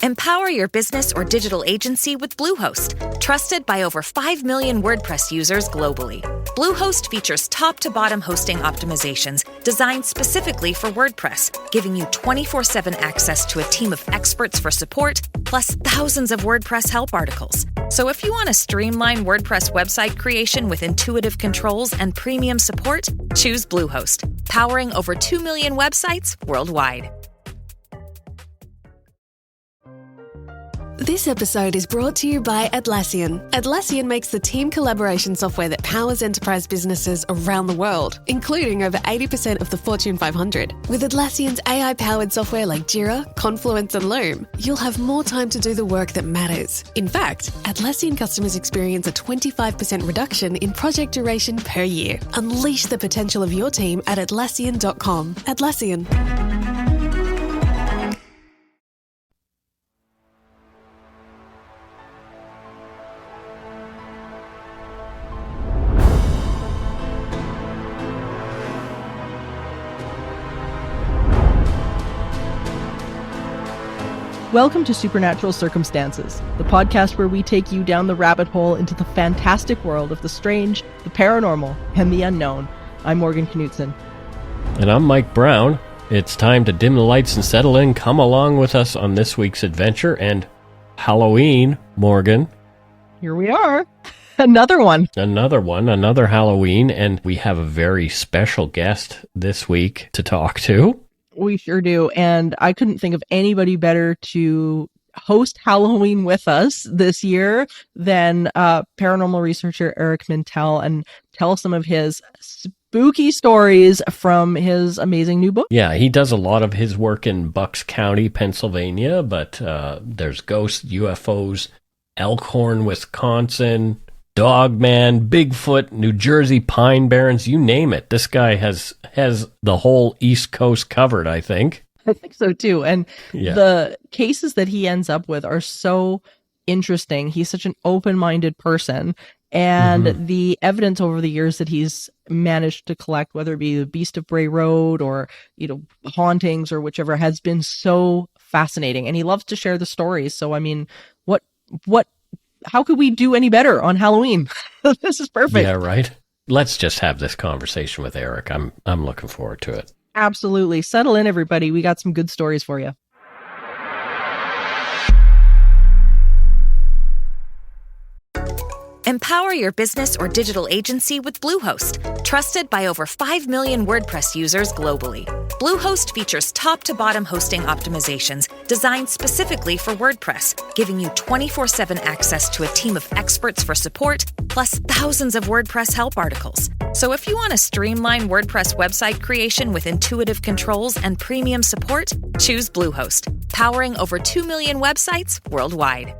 Empower your business or digital agency with Bluehost, trusted by over 5 million WordPress users globally. Bluehost features top-to-bottom hosting optimizations designed specifically for WordPress, giving you 24/7 access to a team of experts for support, plus thousands of WordPress help articles. So if you want to streamline WordPress website creation with intuitive controls and premium support, choose Bluehost, powering over 2 million websites worldwide. This episode is brought to you by Atlassian. Atlassian makes the team collaboration software that powers enterprise businesses around the world, including over 80% of the Fortune 500. With Atlassian's AI-powered software like Jira, Confluence, and Loom, you'll have more time to do the work that matters. In fact, Atlassian customers experience a 25% reduction in project duration per year. Unleash the potential of your team at Atlassian.com. Atlassian. Welcome to Supernatural Circumstances, the podcast where we take you down the rabbit hole into the fantastic world of the strange, the paranormal, and the unknown. I'm Morgan Knudsen. And I'm Mike Browne. It's time to dim the lights and settle in. Come along with us on this week's adventure and Halloween, Morgan. Here we are. Another Halloween, and we have a very special guest this week to talk to. We sure do, and I couldn't think of anybody better to host Halloween with us this year than paranormal researcher Eric Mintel, and tell some of his spooky stories from his amazing new book. Yeah, he does a lot of his work in Bucks County, Pennsylvania, but there's ghosts, UFOs, Elkhorn, Wisconsin, Dogman, Bigfoot, New Jersey, Pine Barrens, you name it. This guy has the whole East Coast covered, I think. I think so too. And the cases that he ends up with are so interesting. He's such an open-minded person. And the evidence over the years that he's managed to collect, whether it be the Beast of Bray Road or, hauntings or whichever, has been so fascinating. And he loves to share the stories. So, I mean, how could we do any better on Halloween? This is perfect. Yeah, right. Let's just have this conversation with Eric. I'm looking forward to it. Absolutely. Settle in, everybody. We got some good stories for you. Empower your business or digital agency with Bluehost, trusted by over 5 million WordPress users globally. Bluehost features top-to-bottom hosting optimizations designed specifically for WordPress, giving you 24/7 access to a team of experts for support, plus thousands of WordPress help articles. So if you want to streamline WordPress website creation with intuitive controls and premium support, choose Bluehost, powering over 2 million websites worldwide.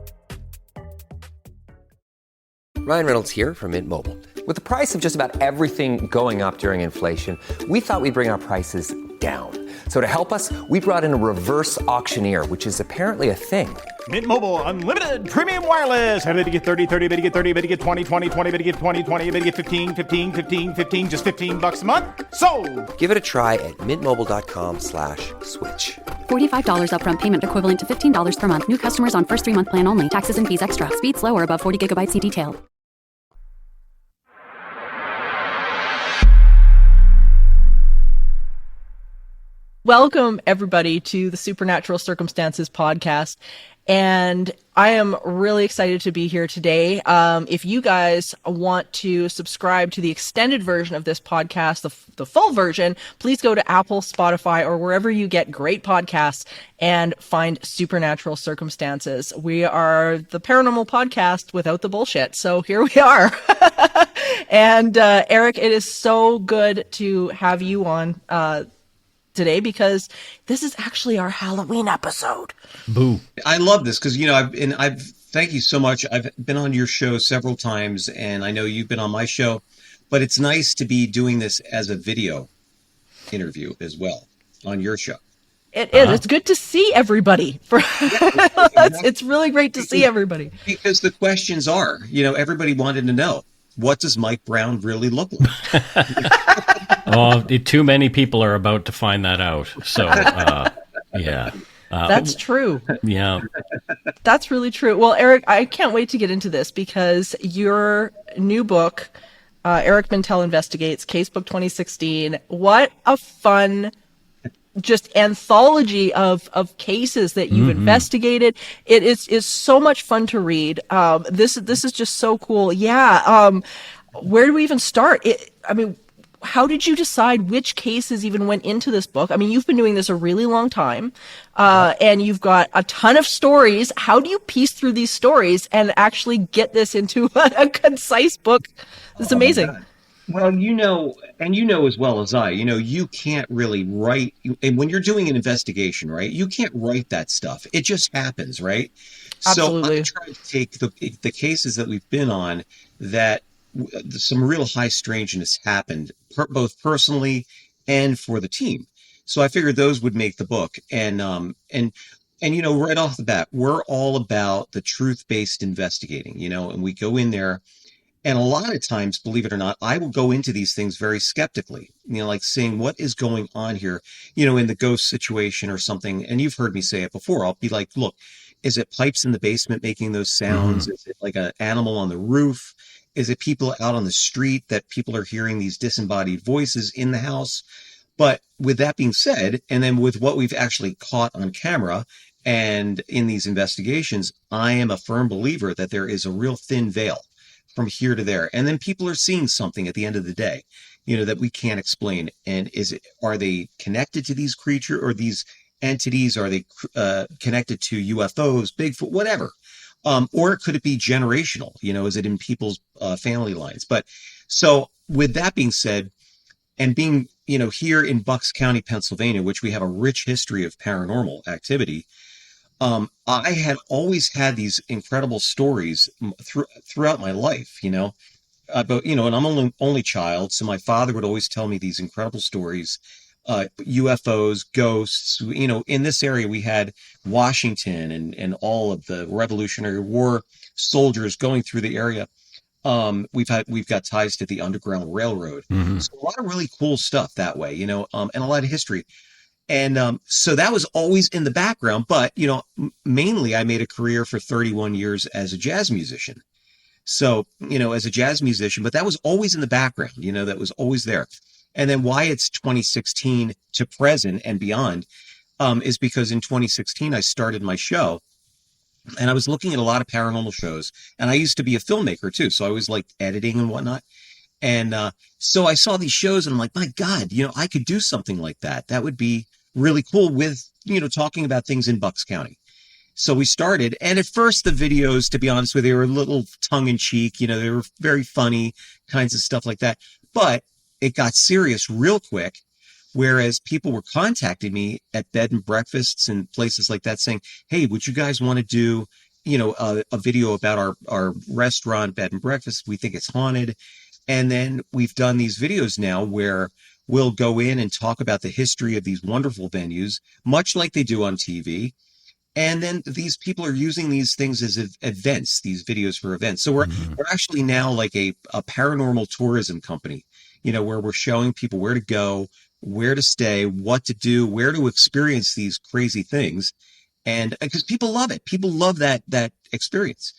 Ryan Reynolds here from Mint Mobile. With the price of just about everything going up during inflation, we thought we'd bring our prices down. So to help us, we brought in a reverse auctioneer, which is apparently a thing. Mint Mobile Unlimited Premium Wireless. How to get 30, 30, bit to get 30, bit to get 20, 20, 20, bit to get 20, 20, bit to get 15, 15, 15, 15, just $15 a month? Sold! Give it a try at mintmobile.com/switch. $45 upfront payment equivalent to $15 per month. New customers on first 3-month plan only. Taxes and fees extra. Speed slower above 40 gigabytes. See detail. Welcome, everybody, to the Supernatural Circumstances podcast. And I am really excited to be here today. If you guys want to subscribe to the extended version of this podcast, the full version, please go to Apple, Spotify, or wherever you get great podcasts and find Supernatural Circumstances. We are the paranormal podcast without the bullshit. So here we are. And Eric, it is so good to have you on today, because this is actually our Halloween episode. Boo. I love this because, I've thank you so much. I've been on your show several times, and I know you've been on my show, but it's nice to be doing this as a video interview as well on your show. It is. It's good to see everybody. It's really great to see everybody. Because the questions are, everybody wanted to know, what does Mike Browne really look like? Oh, too many people are about to find that out. So, yeah. That's true. Yeah. That's really true. Well, Eric, I can't wait to get into this because your new book, Eric Mintel Investigates, Casebook 2016, what a fun just anthology of cases that you've investigated. It is so much fun to read. This is just so cool. Yeah. Where do we even start? How did you decide which cases even went into this book? I mean, you've been doing this a really long time, and you've got a ton of stories. How do you piece through these stories and actually get this into a concise book? It's amazing. Well, and as well as I, you can't really write, and when you're doing an investigation, right, you can't write that stuff. It just happens, right? Absolutely. So I try to take the cases that we've been on that some real high strangeness happened, both personally and for the team. So I figured those would make the book. And right off the bat, we're all about the truth-based investigating, and we go in there. And a lot of times, believe it or not, I will go into these things very skeptically, like saying, what is going on here, in the ghost situation or something. And you've heard me say it before. I'll be like, look, is it pipes in the basement making those sounds? Is it like an animal on the roof? Is it people out on the street that people are hearing these disembodied voices in the house? But with that being said, and then with what we've actually caught on camera and in these investigations, I am a firm believer that there is a real thin veil from here to there. And then people are seeing something at the end of the day, that we can't explain. And are they connected to these creatures or these entities? Are they connected to UFOs, Bigfoot, whatever? Or could it be generational? Is it in people's family lines? But so with that being said, and being, here in Bucks County, Pennsylvania, which we have a rich history of paranormal activity, I had always had these incredible stories throughout my life, but, and I'm only child. So my father would always tell me these incredible stories, UFOs, ghosts, in this area, we had Washington and all of the Revolutionary War soldiers going through the area. We've got ties to the Underground Railroad. So a lot of really cool stuff that way, and a lot of history. And so that was always in the background. But, mainly I made a career for 31 years as a jazz musician. So, as a jazz musician, but that was always in the background, that was always there. And then why it's 2016 to present and beyond is because in 2016, I started my show and I was looking at a lot of paranormal shows. And I used to be a filmmaker, too. So I was like editing and whatnot. And so I saw these shows and I'm like, my God, I could do something like that. That would be really cool with, talking about things in Bucks County. So we started. And at first the videos, to be honest with you, were a little tongue in cheek. They were very funny kinds of stuff like that. But it got serious real quick. Whereas people were contacting me at bed and breakfasts and places like that saying, hey, would you guys want to do, a video about our restaurant, bed and breakfast? We think it's haunted. And then we've done these videos now where we'll go in and talk about the history of these wonderful venues, much like they do on TV. And then these people are using these things as events, these videos for events. So we're actually now like a paranormal tourism company, where we're showing people where to go, where to stay, what to do, where to experience these crazy things. And because people love it. People love that experience.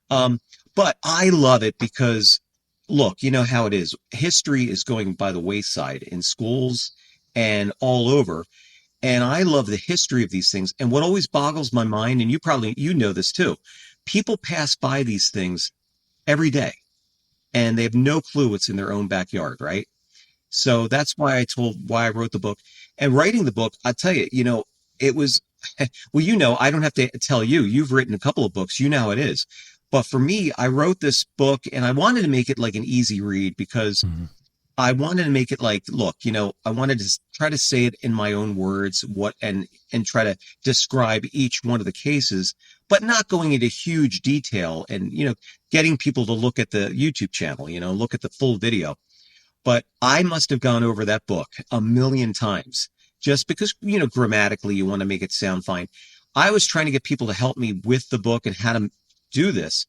But I love it because, look, you know how it is. History is going by the wayside in schools and all over. And I love the history of these things. And what always boggles my mind, and you know this too, people pass by these things every day and they have no clue what's in their own backyard, right? So that's why I wrote the book. And writing the book, I'll tell you, it was, well, I don't have to tell you, you've written a couple of books, you know how it is. But for me, I wrote this book and I wanted to make it like an easy read because I wanted to make it like, look, I wanted to try to say it in my own words, and try to describe each one of the cases, but not going into huge detail and, getting people to look at the YouTube channel, look at the full video. But I must have gone over that book a million times just because, grammatically you want to make it sound fine. I was trying to get people to help me with the book and how to do this.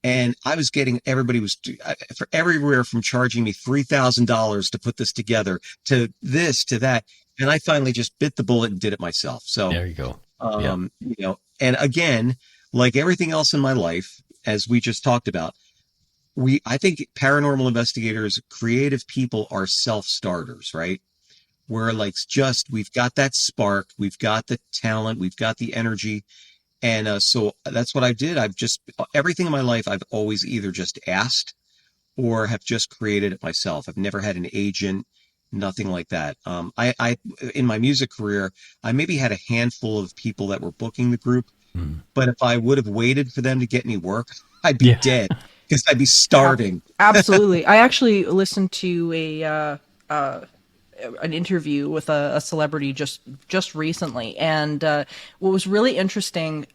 And I was getting, everybody was for everywhere from charging me $3,000 to put this together to this, to that. And I finally just bit the bullet and did it myself. So there you go. and again, like everything else in my life, as we just talked about, I think paranormal investigators, creative people, are self-starters, right? We're like, we've got that spark, we've got the talent, we've got the energy. And so that's what I did. Everything in my life, I've always either just asked or have just created it myself. I've never had an agent, nothing like that. In my music career, I maybe had a handful of people that were booking the group, but if I would have waited for them to get me work, I'd be dead because I'd be starving. Absolutely. I actually listened to an interview with a celebrity just recently, and what was really interesting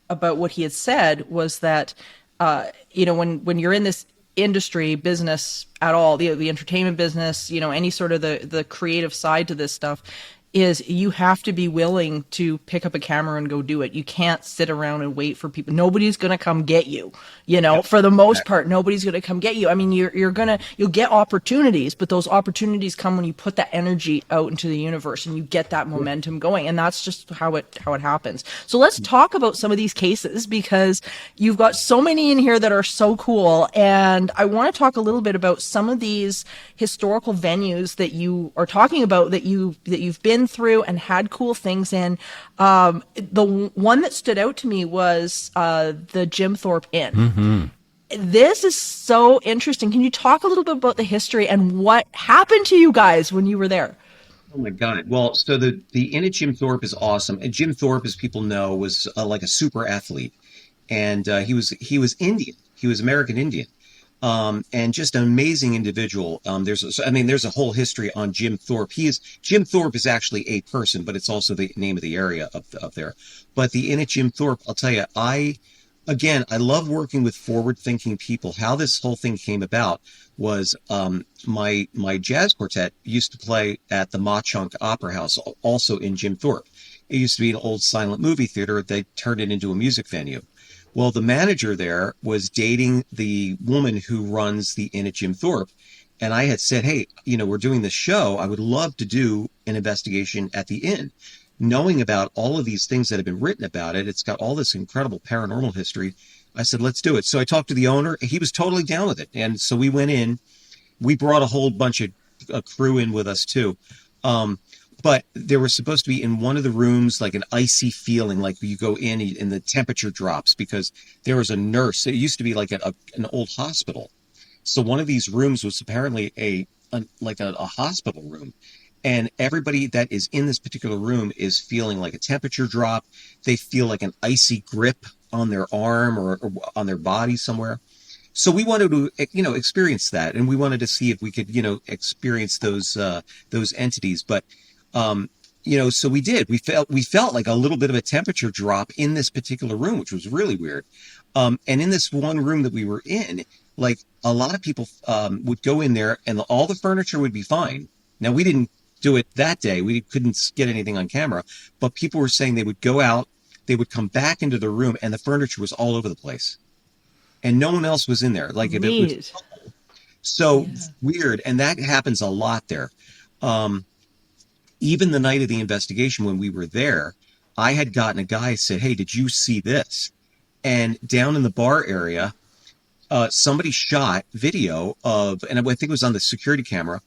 about what he had said was that when you're in this industry, business at all, the entertainment business, any sort of the creative side to this stuff, is you have to be willing to pick up a camera and go do it. You can't sit around and wait for people. Nobody's going to come get you, for the most part, nobody's going to come get you. I mean, you'll get opportunities, but those opportunities come when you put that energy out into the universe and you get that momentum going. And that's just how it happens. So let's talk about some of these cases, because you've got so many in here that are so cool. And I want to talk a little bit about some of these historical venues that you are talking about, that you've been through and had cool things in. The one that stood out to me was the Jim Thorpe Inn. Mm-hmm. This is so interesting. Can you talk a little bit about the history and what happened to you guys when you were there? Oh my God. Well, so the Inn at Jim Thorpe is awesome. And Jim Thorpe, as people know, was like a super athlete. And he was Indian. He was American Indian. And just an amazing individual. There's a whole history on Jim Thorpe. Jim Thorpe is actually a person, but it's also the name of the area up there. But the Inn at Jim Thorpe, I'll tell you, I love working with forward-thinking people. How this whole thing came about was my jazz quartet used to play at the Ma-Chunk Opera House, also in Jim Thorpe. It used to be an old silent movie theater. They turned it into a music venue. Well, the manager there was dating the woman who runs the Inn at Jim Thorpe. And I had said, hey, we're doing this show. I would love to do an investigation at the inn. Knowing about all of these things that have been written about it, it's got all this incredible paranormal history. I said, let's do it. So I talked to the owner. He was totally down with it. And so we went in. We brought a whole bunch of crew in with us, too. But there was supposed to be in one of the rooms like an icy feeling, like you go in and the temperature drops, because there was a nurse. It used to be like an old hospital. So one of these rooms was apparently a hospital room. And everybody that is in this particular room is feeling like a temperature drop. They feel like an icy grip on their arm or on their body somewhere. So we wanted to, experience that. And we wanted to see if we could, experience those entities. But so we did. We felt like a little bit of a temperature drop in this particular room, which was really weird. And in this one room that we were in, like a lot of people would go in there and all the furniture would be fine. Now, we didn't do it that day. We couldn't get anything on camera, but people were saying they would go out, they would come back into the room, and the furniture was all over the place. And no one else was in there. Like if it was so weird. And that happens a lot there. Even the night of the investigation, when we were there, I had gotten a guy said, hey, did you see this? And down in the bar area, somebody shot video of, and I think it was on the security camera,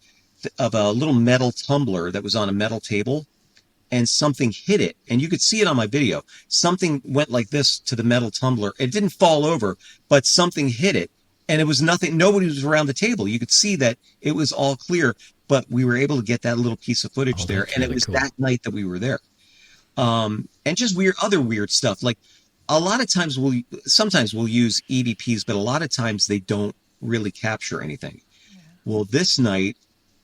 of a little metal tumbler that was on a metal table, and something hit it. And you could see it on my video. Something went like this to the metal tumbler. It didn't fall over, but something hit it. And it was nothing. Nobody was around the table. You could see that it was all clear, but we were able to get that little piece of footage there. And it was cool. That night that we were there. And just other weird stuff. Like a lot of times sometimes we'll use EVPs, but a lot of times they don't really capture anything. Yeah. Well, this night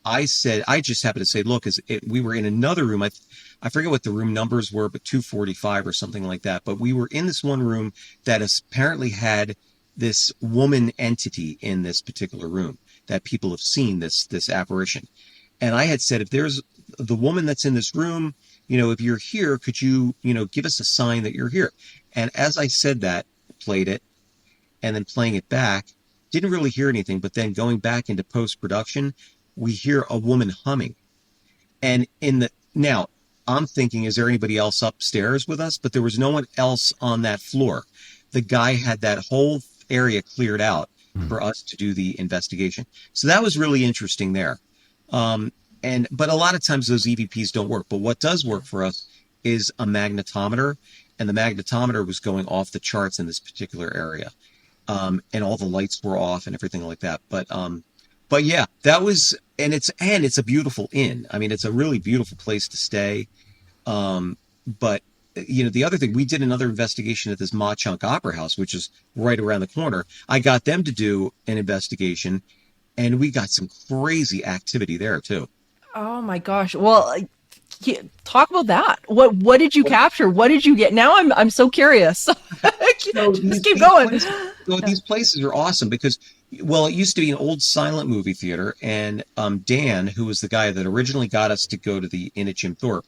I just happened to say, look, we were in another room. I forget what the room numbers were, but 245 or something like that. But we were in this one room that apparently had this woman entity in this particular room that people have seen this apparition. And I had said, if there's the woman that's in this room, if you're here, could you, give us a sign that you're here? And as I said that, played it, and then playing it back, didn't really hear anything. But then going back into post-production, we hear a woman humming. And now I'm thinking, is there anybody else upstairs with us? But there was no one else on that floor. the guy had that whole area cleared out for us to do the investigation. So that was really interesting there. But a lot of times those EVPs don't work. But what does work for us is a magnetometer, and the magnetometer was going off the charts in this particular area. And all the lights were off and everything like that. But yeah, that was, and it's a beautiful inn. I mean, it's a really beautiful place to stay. But the other thing, we did another investigation at this Ma Chunk Opera House, which is right around the corner. I got them to do an investigation, and we got some crazy activity there too. Oh my gosh. Well, talk about that. What did you capture? What did you get? Now I'm so curious. Just keep going. These places are awesome because, well, it used to be an old silent movie theater, and Dan, who was the guy that originally got us to go to the Inn at Jim Thorpe,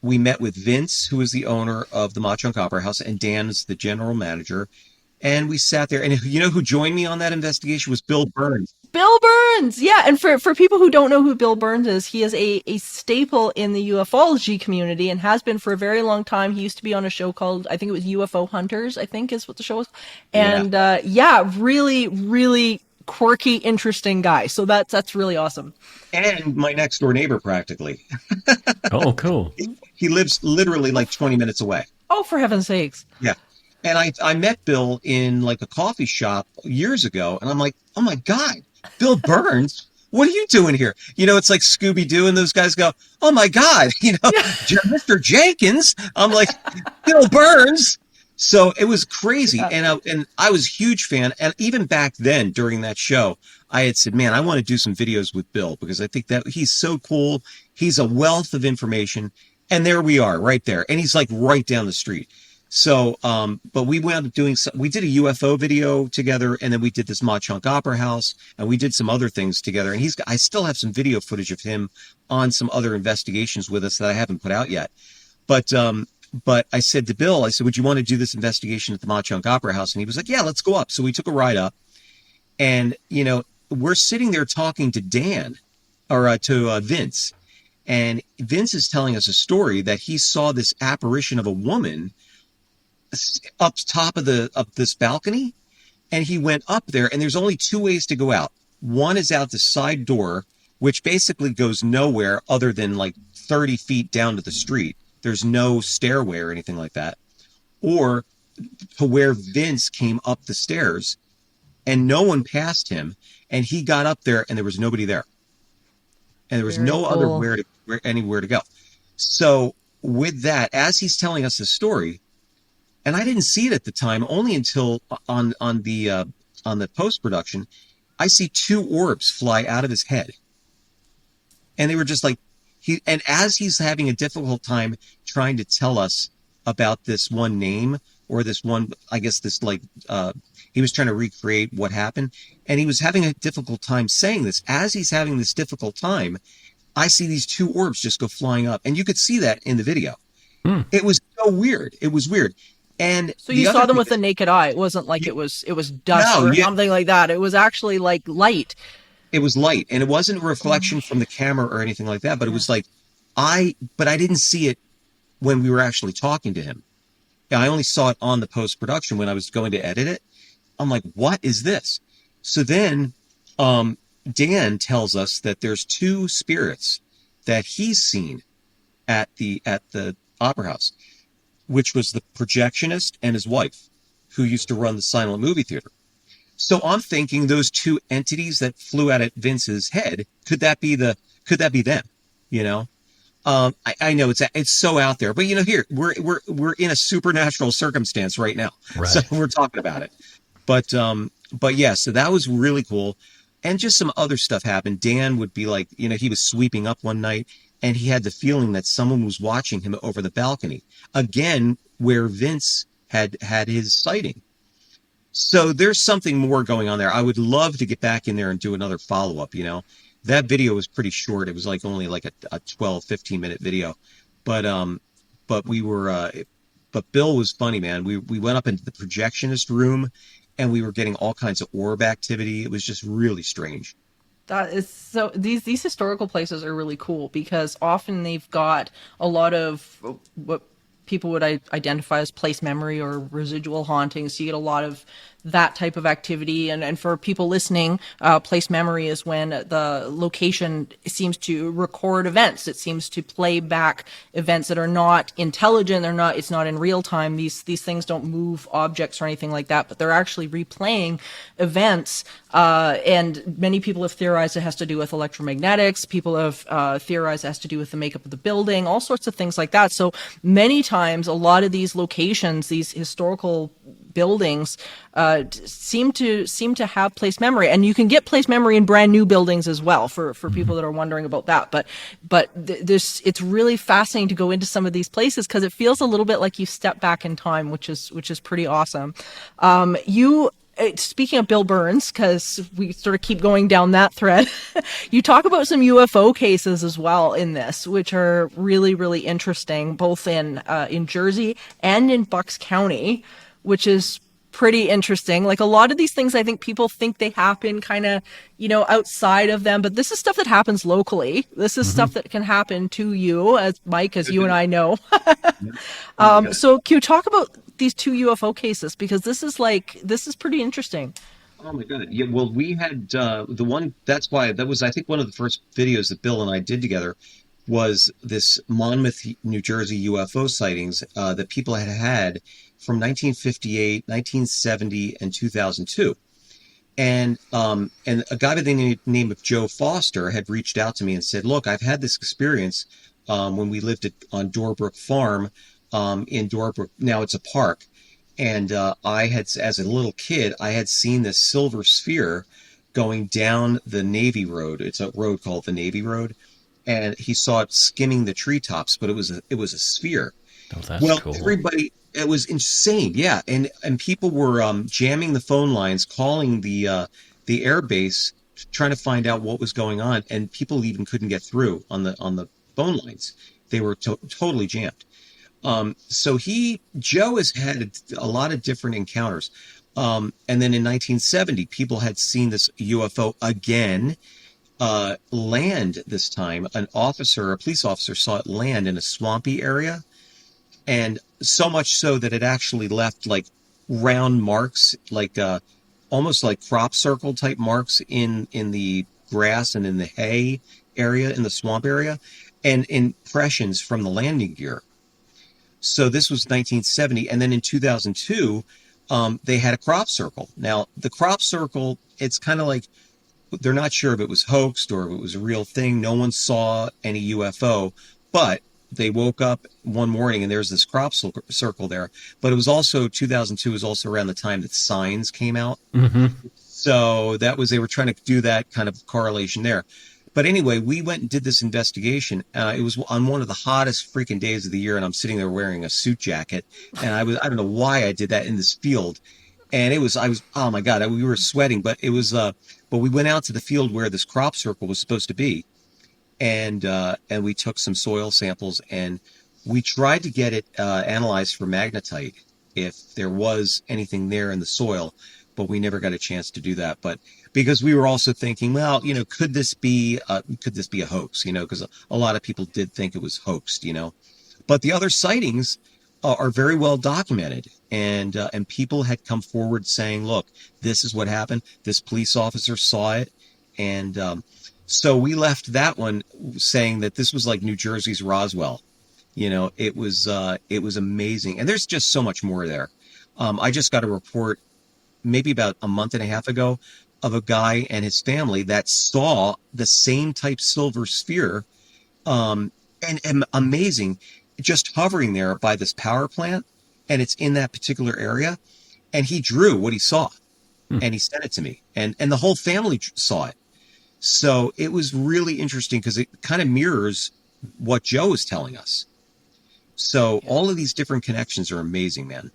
we met with Vince, who is the owner of the Ma Chunk Opera House, and Dan is the general manager. And we sat there, and who joined me on that investigation was Bill Burns. Bill Burns, yeah. And for people who don't know who Bill Burns is, he is a staple in the ufology community and has been for a very long time. He used to be on a show called, I think it was UFO Hunters, I think is what the show was. And really, really quirky, interesting guy. So that's really awesome. And my next door neighbor, practically. Oh, cool. He lives literally like 20 minutes away. Oh, for heaven's sakes. Yeah. And I met Bill in like a coffee shop years ago, and I'm like, oh my God, Bill Burns, what are you doing here? It's like Scooby-Doo, and those guys go, oh my God, Mr. Jenkins. I'm like, Bill Burns. So it was crazy. And I was a huge fan. And even back then during that show, I had said, man, I want to do some videos with Bill because I think that he's so cool. He's a wealth of information. And there we are right there. And he's like right down the street. So, but we wound up doing we did a UFO video together, and then we did this Ma Chunk Opera House, and we did some other things together. And I still have some video footage of him on some other investigations with us that I haven't put out yet. But I said to Bill, would you want to do this investigation at the Ma Chunk Opera House? And he was like, yeah, let's go up. So we took a ride up, and, we're sitting there talking to Dan or to Vince, and Vince is telling us a story that he saw this apparition of a woman up top of this balcony, and he went up there, and there's only two ways to go out. One is out the side door, which basically goes nowhere other than like 30 feet down to the street. There's no stairway or anything like that. Or to where Vince came up the stairs, and no one passed him, and he got up there, and there was nobody there, and there was anywhere to go. So with that, as he's telling us the story, and I didn't see it at the time, only until on the post-production, I see two orbs fly out of his head. And they were just like, and as he's having a difficult time trying to tell us about this one name or this one, I guess this he was trying to recreate what happened, and he was having a difficult time saying this. As he's having this difficult time, I see these two orbs just go flying up, and you could see that in the video. It was so weird. It was weird. And so you saw them with the naked eye. It wasn't like it was dust or something like that. It was actually like light. It was light, and it wasn't a reflection from the camera or anything like that, but it was like but I didn't see it when we were actually talking to him. I only saw it on the post-production when I was going to edit it. I'm like, what is this? So then Dan tells us that there's two spirits that he's seen at the Opera House, which was the projectionist and his wife, who used to run the silent movie theater. So I'm thinking those two entities that flew out at Vince's head, could that be them? I know it's so out there, but here we're in a supernatural circumstance right now, right. So we're talking about it. But yeah, so that was really cool, and just some other stuff happened. Dan would be like, he was sweeping up one night, and he had the feeling that someone was watching him over the balcony, again, where Vince had his sighting. So there's something more going on there. I would love to get back in there and do another follow-up, That video was pretty short. It was like only like a 12, 15-minute video. But we were but Bill was funny, man. We went up into the projectionist room, and we were getting all kinds of orb activity. It was just really strange. That is so. These historical places are really cool because often they've got a lot of what people would identify as place memory or residual hauntings. So you get a lot of that type of activity. And for people listening, place memory is when the location seems to record events. It seems to play back events that are not intelligent. It's not in real time. These things don't move objects or anything like that, but they're actually replaying events. And many people have theorized it has to do with electromagnetics. People have theorized it has to do with the makeup of the building, all sorts of things like that. So many times, a lot of these locations, these historical buildings, seem to have place memory, and you can get place memory in brand new buildings as well. For people that are wondering about that, but it's really fascinating to go into some of these places because it feels a little bit like you step back in time, which is pretty awesome. Speaking of Bill Burns, because we sort of keep going down that thread, you talk about some UFO cases as well in this, which are really, really interesting, both in Jersey and in Bucks County, which is pretty interesting. Like a lot of these things, I think people think they happen kind of, outside of them, but this is stuff that happens locally. This is stuff that can happen to you, as Mike, as you and I know. So can you talk about these two UFO cases, because this is pretty interesting. Oh my God. Yeah. Well, we had the one, that was, I think, one of the first videos that Bill and I did together was this Monmouth, New Jersey UFO sightings that people had from 1958, 1970, and 2002. And a guy by the name of Joe Foster had reached out to me and said, look, I've had this experience when we lived on Doorbrook Farm in Doorbrook. Now it's a park. And I had, as a little kid, I had seen this silver sphere going down the Navy Road. It's a road called the Navy Road. And he saw it skimming the treetops, but it was a sphere. Oh, that's cool. Everybody, it was insane. Yeah. And people were jamming the phone lines, calling the air base, trying to find out what was going on. And people even couldn't get through on the phone lines. They were totally jammed. So Joe has had a lot of different encounters. And then in 1970, people had seen this UFO again, land this time. A police officer saw it land in a swampy area. And so much so that it actually left like round marks, like, almost like crop circle type marks in the grass and in the hay area, in the swamp area, and impressions from the landing gear. So this was 1970. And then in 2002, they had a crop circle. Now, the crop circle, it's kind of like they're not sure if it was hoaxed or if it was a real thing. No one saw any UFO, but they woke up one morning and there's this crop circle there. But it was also 2002 was also around the time that signs came out. Mm-hmm. So they were trying to do that kind of correlation there. But anyway, we went and did this investigation. It was on one of the hottest freaking days of the year, and I'm sitting there wearing a suit jacket. And I don't know why I did that in this field. And oh my God, we were sweating. But but we went out to the field where this crop circle was supposed to be, and we took some soil samples and we tried to get it analyzed for magnetite if there was anything there in the soil, but we never got a chance to do that. But because we were also thinking, well, could this be a hoax? Because a lot of people did think it was hoaxed. But the other sightings are very well documented, and people had come forward saying, look, this is what happened. This police officer saw it, and so we left that one saying that this was like New Jersey's Roswell. It was amazing, and there's just so much more there. I just got a report maybe about a month and a half ago of a guy and his family that saw the same type silver sphere, and amazing, just hovering there by this power plant, and it's in that particular area, and he drew what he saw, and he sent it to me, and the whole family saw it. So it was really interesting because it kind of mirrors what Joe is telling us. So all of these different connections are amazing, man.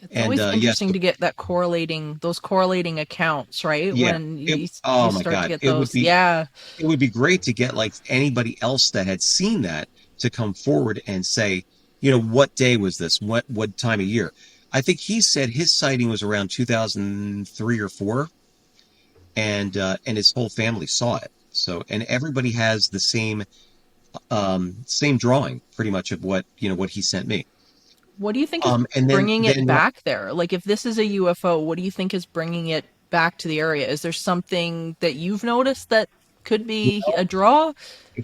It's always interesting to get those correlating accounts, right? Yeah. When you my start God. to get those. It would be great to get like anybody else that had seen that to come forward and say, what day was this? What time of year? I think he said his sighting was around 2003 or 4, and his whole family saw it. So, and everybody has the same drawing pretty much of what he sent me. What do you think is And then, bringing it back there? Like, if this is a UFO, what do you think is bringing it back to the area? Is there something that you've noticed that could be a draw?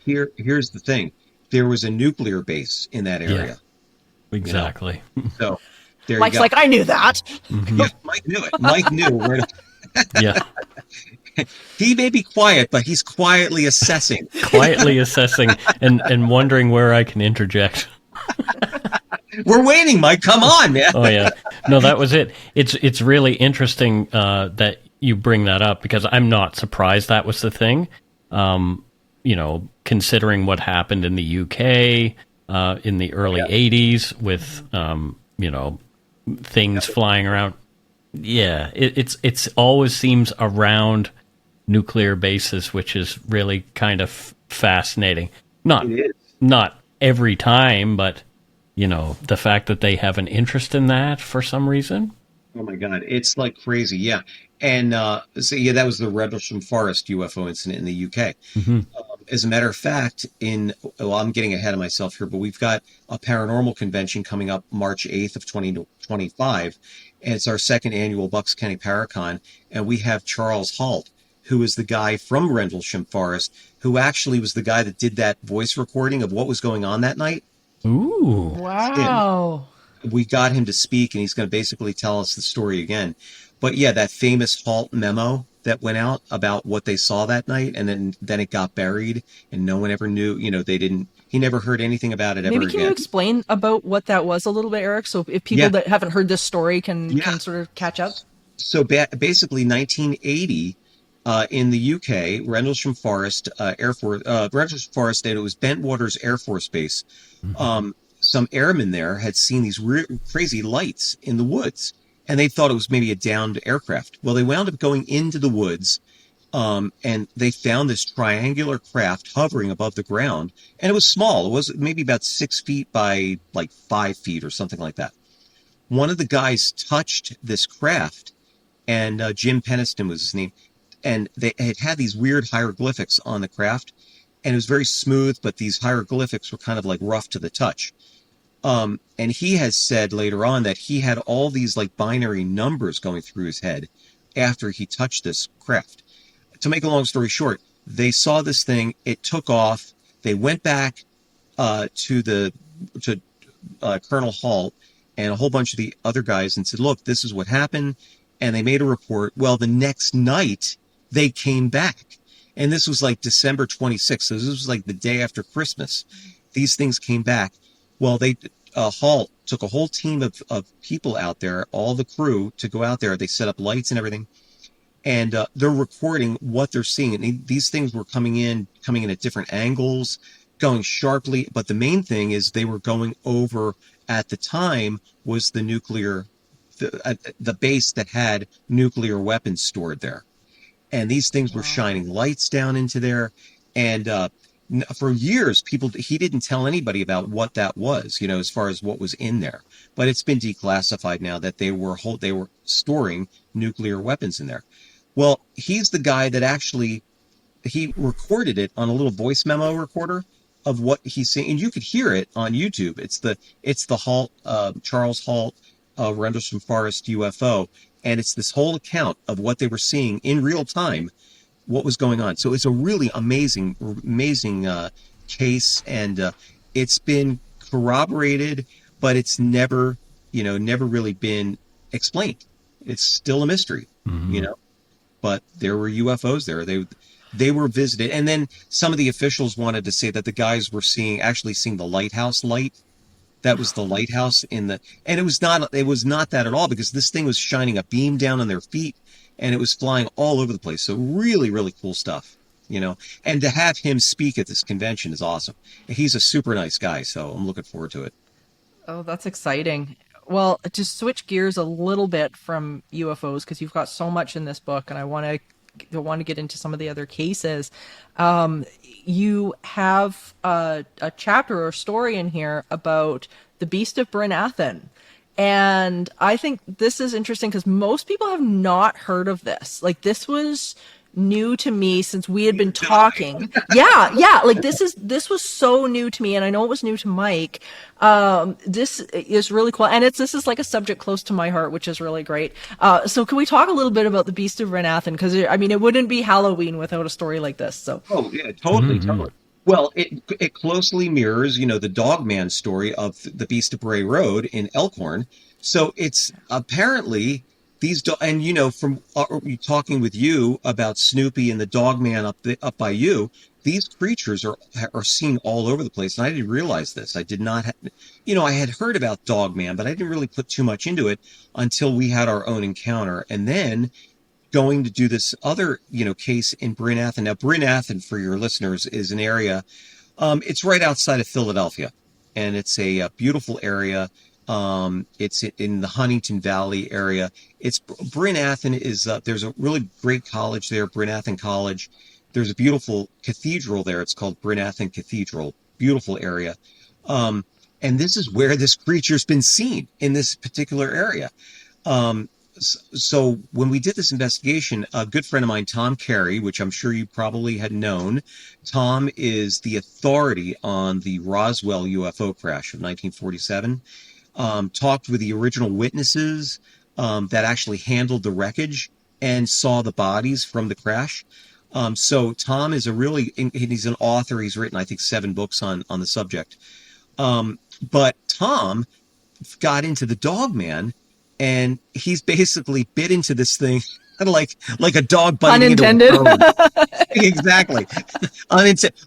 Here's the thing. There was a nuclear base in that area. Yeah, exactly. So there Mike's you go. like, I knew that. Yeah, Mike knew it. Mike knew where to... Yeah. He may be quiet, but he's quietly assessing. Quietly assessing and wondering where I can interject. We're waiting, Mike. Come on, man. Oh yeah. No, that was it. It's really interesting that you bring that up, because I'm not surprised that was the thing. Considering what happened in the UK in the early 80s with things flying around. Yeah, it's always seems around nuclear bases, which is really kind of fascinating. Not every time, but the fact that they have an interest in that for some reason. Oh my God, it's like crazy. Yeah. And that was the Rendlesham Forest UFO incident in the UK. Mm-hmm. As a matter of fact, I'm getting ahead of myself here, but we've got a paranormal convention coming up March 8th of 2025, and it's our second annual Bucks County Paracon, and we have Charles Halt, who is the guy from Rendlesham Forest, who actually was the guy that did that voice recording of what was going on that night. Ooh. Wow. We got him to speak, and he's going to basically tell us the story again. But yeah, that famous Halt memo that went out about what they saw that night, and then it got buried, and no one ever knew. He never heard anything about it ever Maybe again. can you explain about what that was a little bit, Eric? So if people that haven't heard this story can sort of catch up. So basically, 1980. In the UK, Rendlesham Forest Rendlesham Forest, and it was Bentwaters Air Force Base. Mm-hmm. Some airmen there had seen these crazy lights in the woods, and they thought it was maybe a downed aircraft. Well, they wound up going into the woods, and they found this triangular craft hovering above the ground, and it was small. It was maybe about 6 feet by like 5 feet or something like that. One of the guys touched this craft, and Jim Peniston was his name. And they had these weird hieroglyphics on the craft, and it was very smooth, but these hieroglyphics were kind of like rough to the touch. And he has said later on that he had all these like binary numbers going through his head after he touched this craft. To make a long story short, they saw this thing, it took off, they went back to Colonel Halt and a whole bunch of the other guys and said, look, this is what happened. And they made a report. Well, the next night, they came back, and this was like December 26th. So this was like the day after Christmas. These things came back. Well, Halt took a whole team of people out there, all the crew, to go out there. They set up lights and everything, and they're recording what they're seeing. And these things were coming in at different angles, going sharply. But the main thing is they were going over, at the time, was the nuclear, the base that had nuclear weapons stored there. And these things were shining lights down into there. And for years, he didn't tell anybody about what that was, as far as what was in there. But it's been declassified now that they were storing nuclear weapons in there. Well, he's the guy that actually, he recorded it on a little voice memo recorder of what he's saying. And you could hear it on YouTube. It's the Halt, Charles Halt, Rendlesham Forest UFO. And it's this whole account of what they were seeing in real time, what was going on. So it's a really amazing case, and it's been corroborated, but it's never really been explained. It's still a mystery, But there were UFOs there. They were visited, and then some of the officials wanted to say that the guys were actually seeing the lighthouse light. That was the lighthouse and it was not that at all, because this thing was shining a beam down on their feet, and it was flying all over the place. So really, really cool stuff, and to have him speak at this convention is awesome. He's a super nice guy. So I'm looking forward to it. Oh, that's exciting. Well, to switch gears a little bit from UFOs, because you've got so much in this book, and I want to get into some of the other cases. You have a chapter or story in here about the Beast of Bryn Athyn. And I think this is interesting because most people have not heard of this. Like, this was new to me since we had been talking. Yeah. Like this was so new to me, and I know it was new to Mike. This is really cool, and this is like a subject close to my heart, which is really great. So can we talk a little bit about the Beast of Bryn Athyn? Because I mean, it wouldn't be Halloween without a story like this. So. Oh yeah, totally. Well, it closely mirrors, the Dogman story of the Beast of Bray Road in Elkhorn. So it's apparently and from talking with you about Snoopy and the Dogman up by you, these creatures are seen all over the place. And I didn't realize this. I did not, I had heard about Dogman, but I didn't really put too much into it until we had our own encounter. And then going to do this other, case in Bryn Athyn. Now, Bryn Athyn, for your listeners, is an area. It's right outside of Philadelphia, and it's a beautiful area. It's in the Huntington Valley area. Bryn Athyn is, there's a really great college there, Bryn Athyn College. There's a beautiful cathedral there. It's called Bryn Athyn Cathedral. Beautiful area. And this is where this creature's been seen, in this particular area. So when we did this investigation, a good friend of mine, Tom Carey, which I'm sure you probably had known, Tom is the authority on the Roswell UFO crash of 1947, talked with the original witnesses that actually handled the wreckage and saw the bodies from the crash. So Tom is he's an author. He's written, I think, 7 books on the subject. But Tom got into the Dogman, and he's basically bit into this thing like a dog biting unintended. Into a bone. Exactly.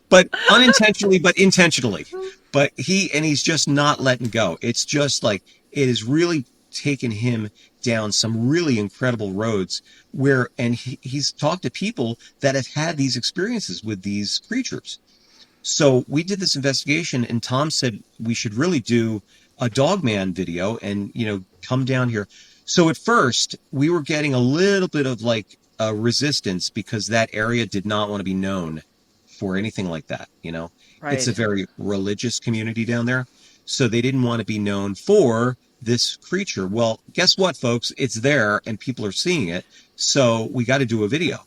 But unintentionally, but intentionally. But he's just not letting go. It's just like, it has really taken him down some really incredible roads and he's talked to people that have had these experiences with these creatures. So we did this investigation, and Tom said we should really do a Dogman video and, come down here. So at first we were getting a little bit of resistance because that area did not want to be known for anything like that. Right. It's a very religious community down there. So they didn't want to be known for this creature. Well, guess what, folks? It's there and people are seeing it. So we got to do a video.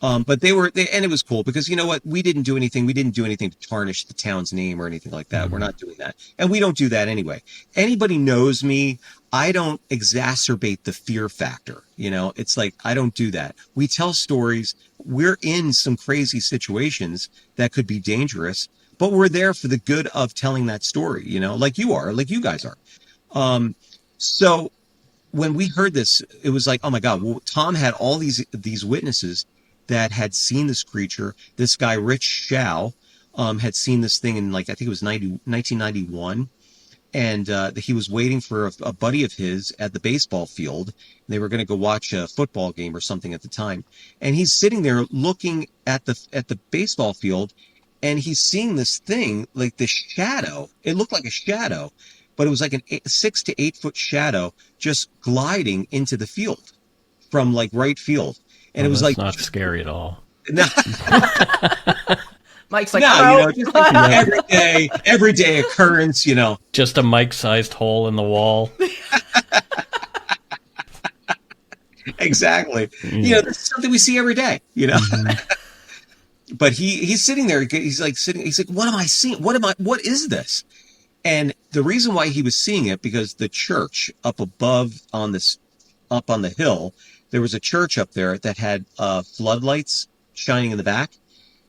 But and it was cool because you know what? We didn't do anything to tarnish the town's name or anything like that. We're not doing that. And we don't do that anyway. Anybody knows me. I don't exacerbate the fear factor. It's like, I don't do that. We tell stories. We're in some crazy situations that could be dangerous, but we're there for the good of telling that story, like you guys are. So when we heard this, it was like, oh my God, well, Tom had all these witnesses that had seen this creature. This guy, Rich Shao, had seen this thing in I think it was 1991. And he was waiting for a buddy of his at the baseball field. They were going to go watch a football game or something at the time. And he's sitting there looking at the baseball field, and he's seeing this thing, like this shadow. It looked like a shadow, but it was like 6 to 8 foot shadow just gliding into the field from right field. And it was not scary at all. No. Mike's like, just everyday occurrence, Just a Mike-sized hole in the wall. Exactly. This is something we see every day, Mm-hmm. But he's sitting there. He's like, what am I seeing? What is this? And the reason why he was seeing it, because the church up above up on the hill, there was a church up there that had floodlights shining in the back.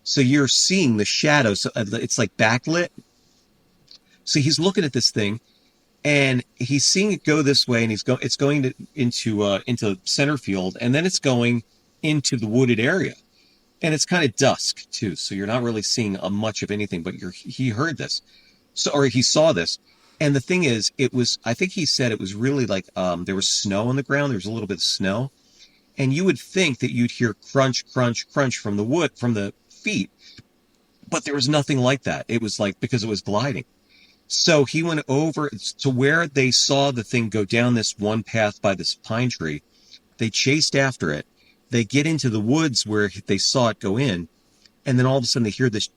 So you're seeing the shadows. So it's like backlit. So he's looking at this thing, and he's seeing it go this way, and it's going into center field, and then it's going into the wooded area, and it's kind of dusk too. So you're not really seeing much of anything. But he heard this, or he saw this, and the thing is, I think he said it was really like there was snow on the ground. There was a little bit of snow, and you would think that you'd hear crunch, crunch, crunch from the feet, but there was nothing like that. It was because it was gliding. So he went over to where they saw the thing go down this one path by this pine tree. They chased after it. They get into the woods where they saw it go in, and then all of a sudden they hear this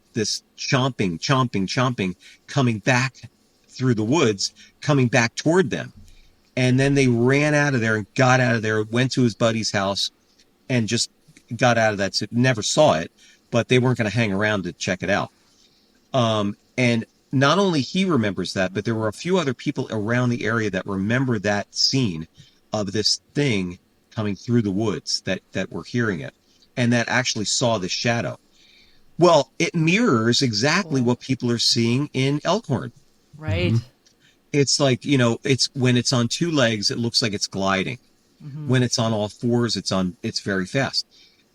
chomping coming back through the woods, coming back toward them. And then they ran out of there and got out of there, went to his buddy's house, and just got out of that, never saw it, but they weren't going to hang around to check it out. And not only he remembers that, but there were a few other people around the area that remember that scene of this thing coming through the woods that were hearing it and that actually saw the shadow. Well, it mirrors exactly what people are seeing in Elkhorn. Right. Mm-hmm. It's like, it's when it's on two legs, it looks like it's gliding. Mm-hmm. When it's on all fours, it's very fast.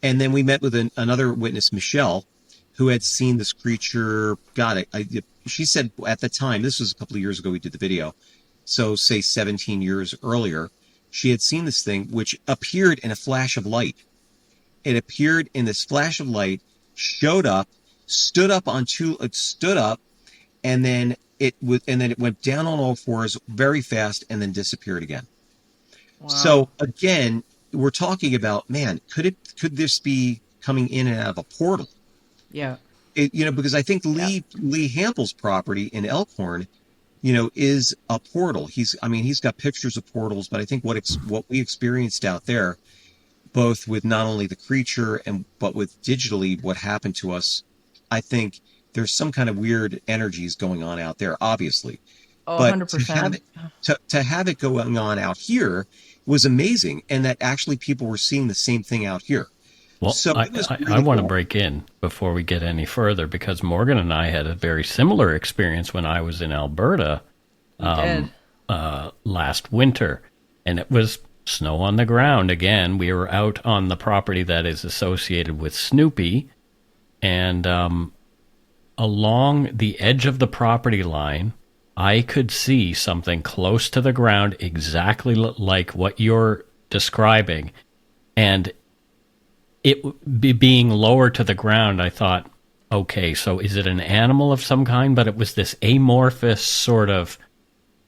And then we met with another witness, Michelle, who had seen this creature. She said at the time, this was a couple of years ago we did the video, so say 17 years earlier, she had seen this thing, which appeared in a flash of light. It appeared in this flash of light, showed up, stood up, and then it went down on all fours very fast and then disappeared again. Wow. So again, we're talking about, man, could this be coming in and out of a portal? Yeah. Because I think Lee Hampel's property in Elkhorn, is a portal. He's got pictures of portals, but I think what we experienced out there, both with not only the creature but with digitally what happened to us, I think there's some kind of weird energies going on out there, obviously. Oh, but 100%. To have it going on out here was amazing, and that actually people were seeing the same thing out here. Well, so I want to break in before we get any further, because Morgan and I had a very similar experience when I was in Alberta last winter, and it was snow on the ground. Again, we were out on the property that is associated with Snoopy, and along the edge of the property line, I could see something close to the ground, exactly like what you're describing, and it being lower to the ground, I thought, okay, so is it an animal of some kind? But it was this amorphous sort of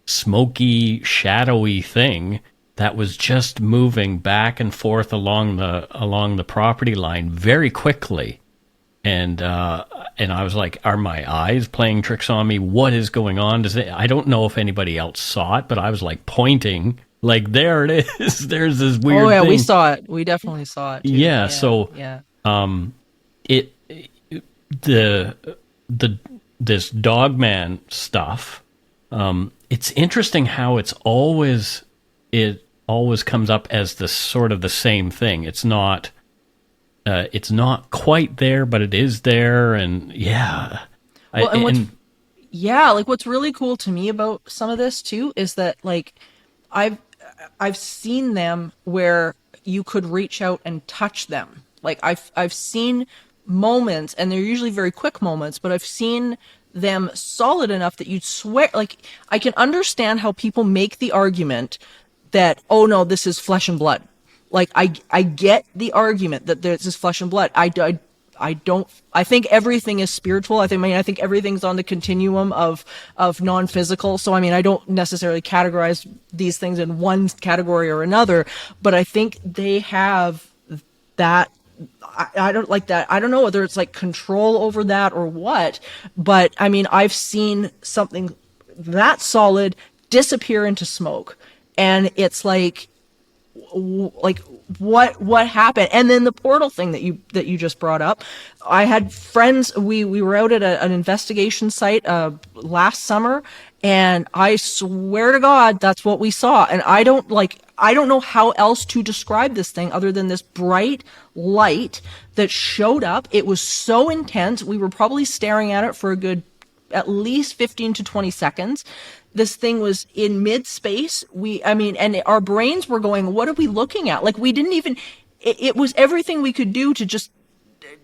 smoky, shadowy thing that was just moving back and forth along the property line very quickly. And I was like, are my eyes playing tricks on me? What is going on? I don't know if anybody else saw it, but I was like pointing, like, there it is. There's this weird thing. We saw it. We definitely saw it too. Yeah. This Dogman stuff, it's interesting how it always comes up as the sort of the same thing. It's not quite there, but it is there, and yeah. Well, what's really cool to me about some of this too is that, like, I've seen them where you could reach out and touch them. Like, I've seen moments, and they're usually very quick moments, but I've seen them solid enough that you'd swear, like, I can understand how people make the argument that, oh no, this is flesh and blood. Like, I get the argument that this is flesh and blood. I think everything is spiritual. I think everything's on the continuum of non-physical. So, I don't necessarily categorize these things in one category or another, but I think they have that. I don't like that. I don't know whether it's like control over that or what, but I've seen something that solid disappear into smoke, and it's like what happened? And then the portal thing that you just brought up. I had friends, we were out at an investigation site last summer, and I swear to God that's what we saw. And I don't know how else to describe this thing other than this bright light that showed up. It was so intense. We were probably staring at it for a good at least 15 to 20 seconds. This thing was in mid-space. And our brains were going, what are we looking at? Like, we didn't even, it was everything we could do to just,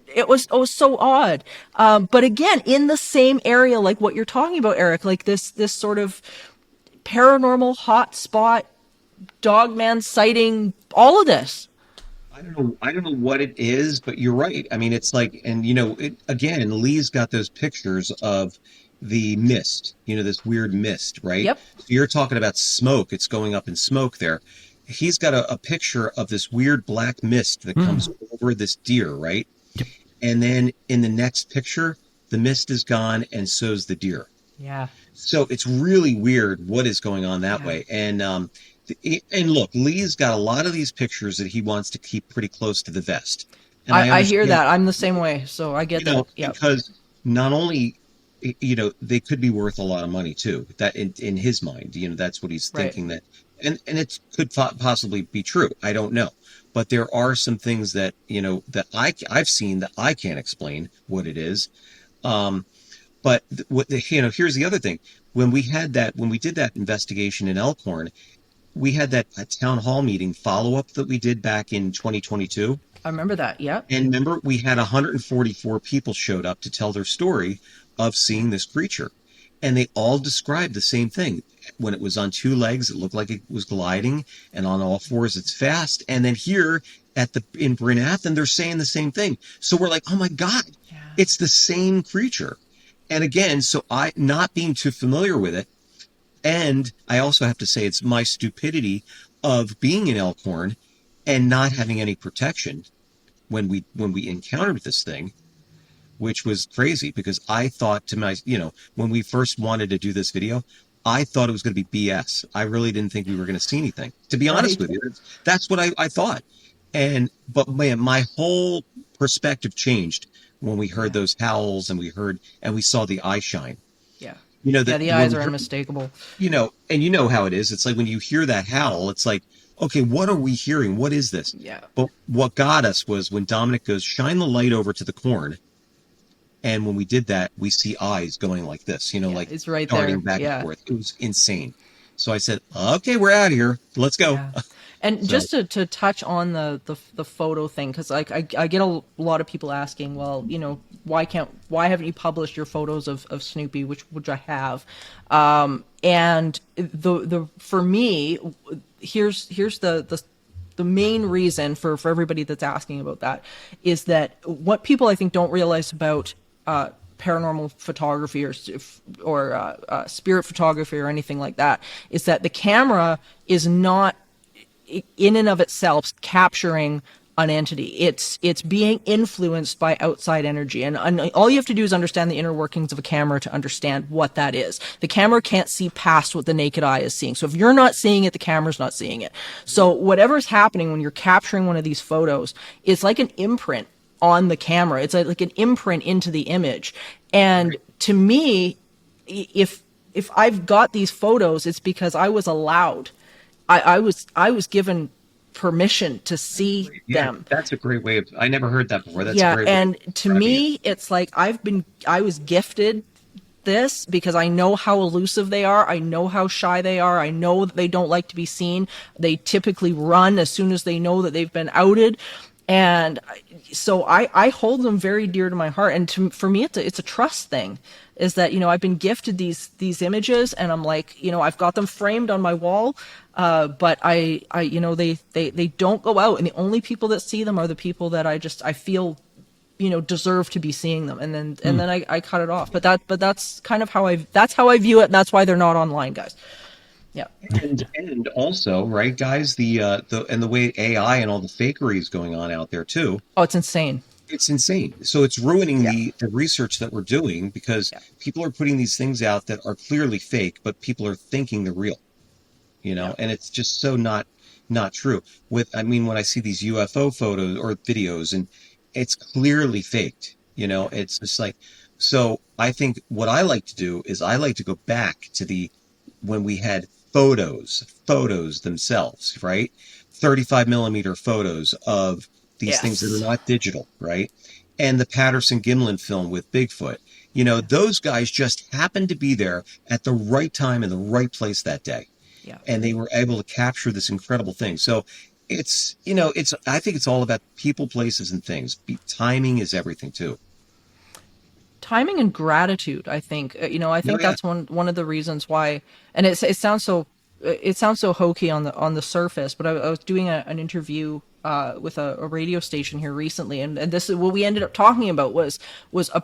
it was so odd. But again, in the same area, like what you're talking about, Eric, like this sort of paranormal hotspot, Dogman sighting, all of this. I don't know what it is, but you're right. It's like, and again, Lee's got those pictures of the mist, this weird mist, right? Yep. So you're talking about smoke. It's going up in smoke there. He's got a picture of this weird black mist that comes over this deer, right? Yep. And then in the next picture, the mist is gone and so's the deer. Yeah. So it's really weird what is going on that way. And look, Lee's got a lot of these pictures that he wants to keep pretty close to the vest. And I hear that. I'm the same way. So I get that. Yeah. Because not only, they could be worth a lot of money too. That in his mind, that's what he's thinking that, and it could possibly be true. I don't know. But there are some things that, that I've seen that I can't explain what it is. But here's the other thing. When we did that investigation in Elkhorn, we had that town hall meeting follow-up that we did back in 2022. I remember that. Yeah. And remember, we had 144 people showed up to tell their story of seeing this creature. And they all described the same thing. When it was on two legs, it looked like it was gliding, and on all fours, it's fast. And then here in Bryn Athyn, they're saying the same thing. So we're like, oh my God, it's the same creature. And again, so I, not being too familiar with it, and I also have to say it's my stupidity of being in Elkhorn and not having any protection when we encountered this thing, which was crazy because I thought when we first wanted to do this video, I thought it was going to be BS. I really didn't think we were going to see anything. To be honest with you, that's what I thought. But man, my whole perspective changed when we heard those howls and we saw the eye shine. Yeah. The eyes are unmistakable. And you know how it is. It's like when you hear that howl, it's like, okay, what are we hearing? What is this? Yeah. But what got us was when Dominic goes, shine the light over to the corn. And when we did that, we see eyes going like this, like it's right darting there. back and forth. It was insane. So I said, okay, we're out of here. Let's go. Yeah. And just to touch on the photo thing, because I get a lot of people asking, well, why haven't you published your photos of Snoopy, which I have, and for me, here's the main reason for everybody that's asking about that is that what people I think don't realize about paranormal photography or spirit photography or anything like that is that the camera is not in and of itself capturing an entity. It's being influenced by outside energy, and all you have to do is understand the inner workings of a camera to understand what that is. The camera can't see past what the naked eye is seeing. So if you're not seeing it, the camera's not seeing it. So whatever's happening when you're capturing one of these photos, it's like an imprint on the camera. It's like an imprint into the image. And to me, if I've got these photos, it's because I was allowed. I was given permission to see them. That's a great way of, I never heard that before. That's a great and way to me, it's like I was gifted this because I know how elusive they are. I know how shy they are. I know that they don't like to be seen. They typically run as soon as they know that they've been outed. And so I hold them very dear to my heart. And for me, it's a trust thing. Is that I've been gifted these images, and I'm like I've got them framed on my wall, but I they don't go out, and the only people that see them are the people that I feel deserve to be seeing them, and then I cut it off. But that's kind of how I view it, and that's why they're not online, guys. Yeah. And also, right, guys, the way AI and all the fakery is going on out there too. Oh, it's insane. It's insane. So it's ruining the research that we're doing because people are putting these things out that are clearly fake, but people are thinking they're real, and it's just so not true. When I see these UFO photos or videos and it's clearly faked, it's just like, so I think what I like to do is I like to go back to when we had photos themselves, right? 35 millimeter photos of these things that are not digital, right? And the Patterson-Gimlin film with Bigfoot. Those guys just happened to be there at the right time in the right place that day. Yeah. And they were able to capture this incredible thing. So it's, I think it's all about people, places, and things. Timing is everything too. Timing and gratitude, I think. That's one of the reasons why, and it sounds so hokey on the surface, but I was doing an interview with a radio station here recently, and this is what we ended up talking about was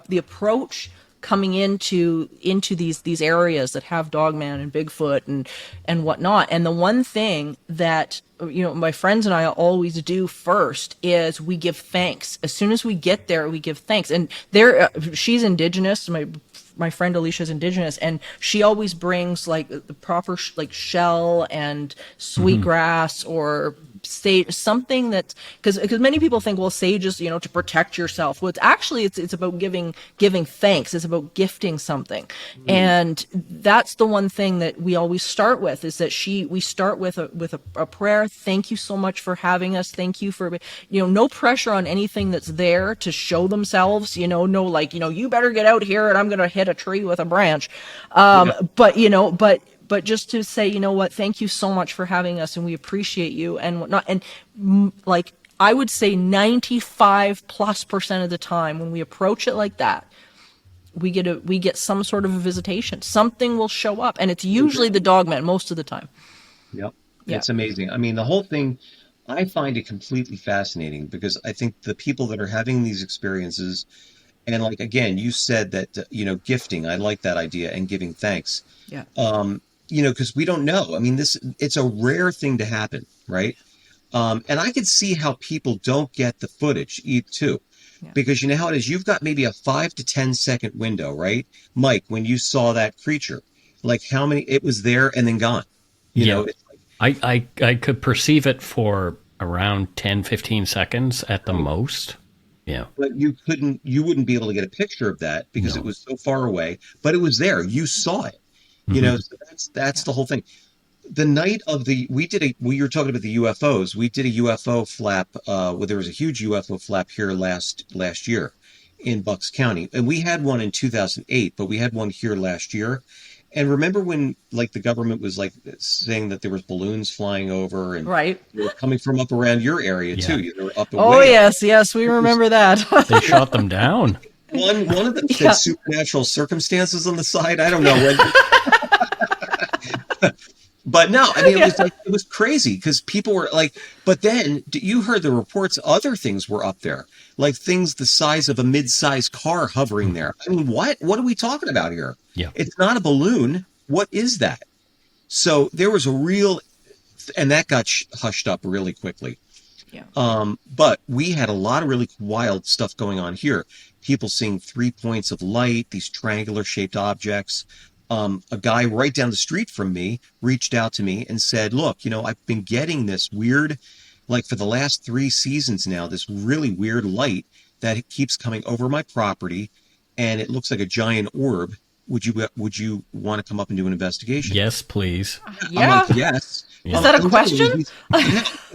the approach coming into these areas that have Dogman and Bigfoot and whatnot. And the one thing that my friends and I always do first is we give thanks. As soon as we get there, we give thanks. And she's Indigenous. My friend Alicia's Indigenous, and she always brings like the proper shell and sweetgrass or sage, something that's, because many people think, well, sage is, to protect yourself. Well, it's about giving thanks. It's about gifting something. And that's the one thing that we always start with, is that we start with a prayer. Thank you so much for having us. Thank you for, no pressure on anything that's there to show themselves, no, like, you better get out here and I'm going to hit a tree with a branch. But just to say, you know what, thank you so much for having us and we appreciate you and whatnot. And like, I would say 95+% of the time when we approach it like that, we get some sort of a visitation. Something will show up, and it's usually the dogman most of the time. Yep. Yeah. It's amazing. I mean, the whole thing, I find it completely fascinating because I think the people that are having these experiences, and like, again, you said that, gifting, I like that idea, and giving thanks. Yeah. Because we don't know. I mean, it's a rare thing to happen, right? And I could see how people don't get the footage too. Yeah. Because you know how it is, you've got maybe a 5 to 10 second window, right? Mike, when you saw that creature, like how many, it was there and then gone. You know, it's like, I could perceive it for around 10, 15 seconds at the most. Yeah. But you wouldn't be able to get a picture of that because it was so far away, but it was there. You saw it, so that's the whole thing. The night of we were talking about the UFOs. We did a UFO flap, there was a huge UFO flap here last year in Bucks County. And we had one in 2008, but we had one here last year. And remember when like the government was like saying that there was balloons flying over and right. They were coming from up around your area too. They were up yes, we remember that. They shot them down. One of them said supernatural circumstances on the side. I don't know when. But no, I mean, it was crazy because people were like, but then you heard the reports, other things were up there, like things the size of a mid-sized car hovering there. I mean, what are we talking about here? Yeah. It's not a balloon. What is that? So there was and that got hushed up really quickly. Yeah. But we had a lot of really wild stuff going on here. People seeing 3 points of light, these triangular shaped objects. A guy right down the street from me reached out to me and said, look, I've been getting this weird, like for the last 3 seasons now, this really weird light that keeps coming over my property and it looks like a giant orb. Would you want to come up and do an investigation? Yes, please. Yeah. I'm like, yes. Is that a question?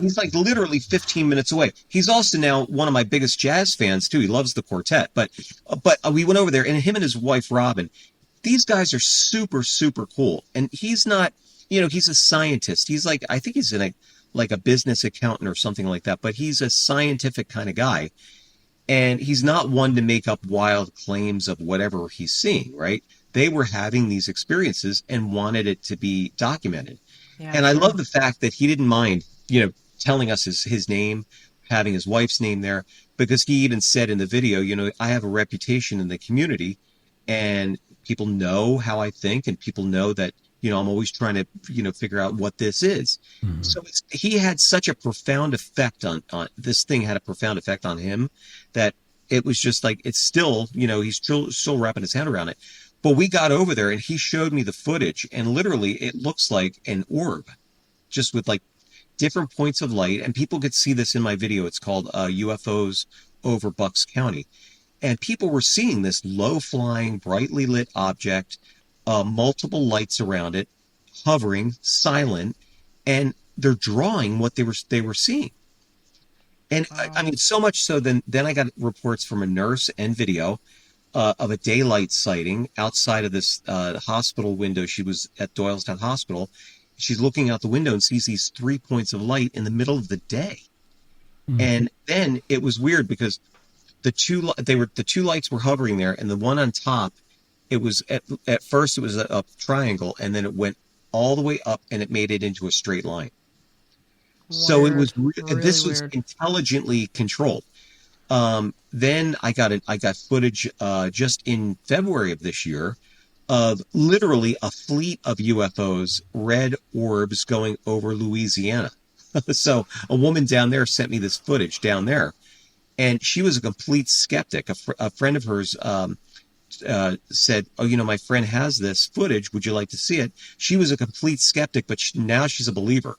He's like literally 15 minutes away. He's also now one of my biggest jazz fans too. He loves the quartet, but we went over there and him and his wife, Robin, these guys are super, super cool. And he's not, he's a scientist. He's like, I think he's in a business accountant or something like that, but he's a scientific kind of guy. And he's not one to make up wild claims of whatever he's seeing, right? They were having these experiences and wanted it to be documented. Yeah, and I love the fact that he didn't mind, telling us his name, having his wife's name there, because he even said in the video, I have a reputation in the community and people know how I think and people know that, I'm always trying to, figure out what this is. Mm-hmm. So he had such a profound effect on this thing had a profound effect on him that it was just like, it's still, he's still wrapping his head around it. But we got over there and he showed me the footage and literally it looks like an orb just with like different points of light. And people could see this in my video. It's called UFOs over Bucks County. And people were seeing this low-flying, brightly lit object, multiple lights around it, hovering, silent, and they're drawing what they were seeing. And I mean, so much so, then I got reports from a nurse and video of a daylight sighting outside of this hospital window. She was at Doylestown Hospital. She's looking out the window and sees these 3 points of light in the middle of the day. Mm-hmm. And then it was weird because the two lights were hovering there, and the one on top, it was at first it was a triangle, and then it went all the way up, and it made it into a straight line. Weird. So it was this was weird. Intelligently controlled. Then I got footage just in February of this year of literally a fleet of UFOs, red orbs going over Louisiana. So a woman down there sent me this footage down there. And she was a complete skeptic. A friend of hers said, oh, my friend has this footage. Would you like to see it? She was a complete skeptic, but now she's a believer.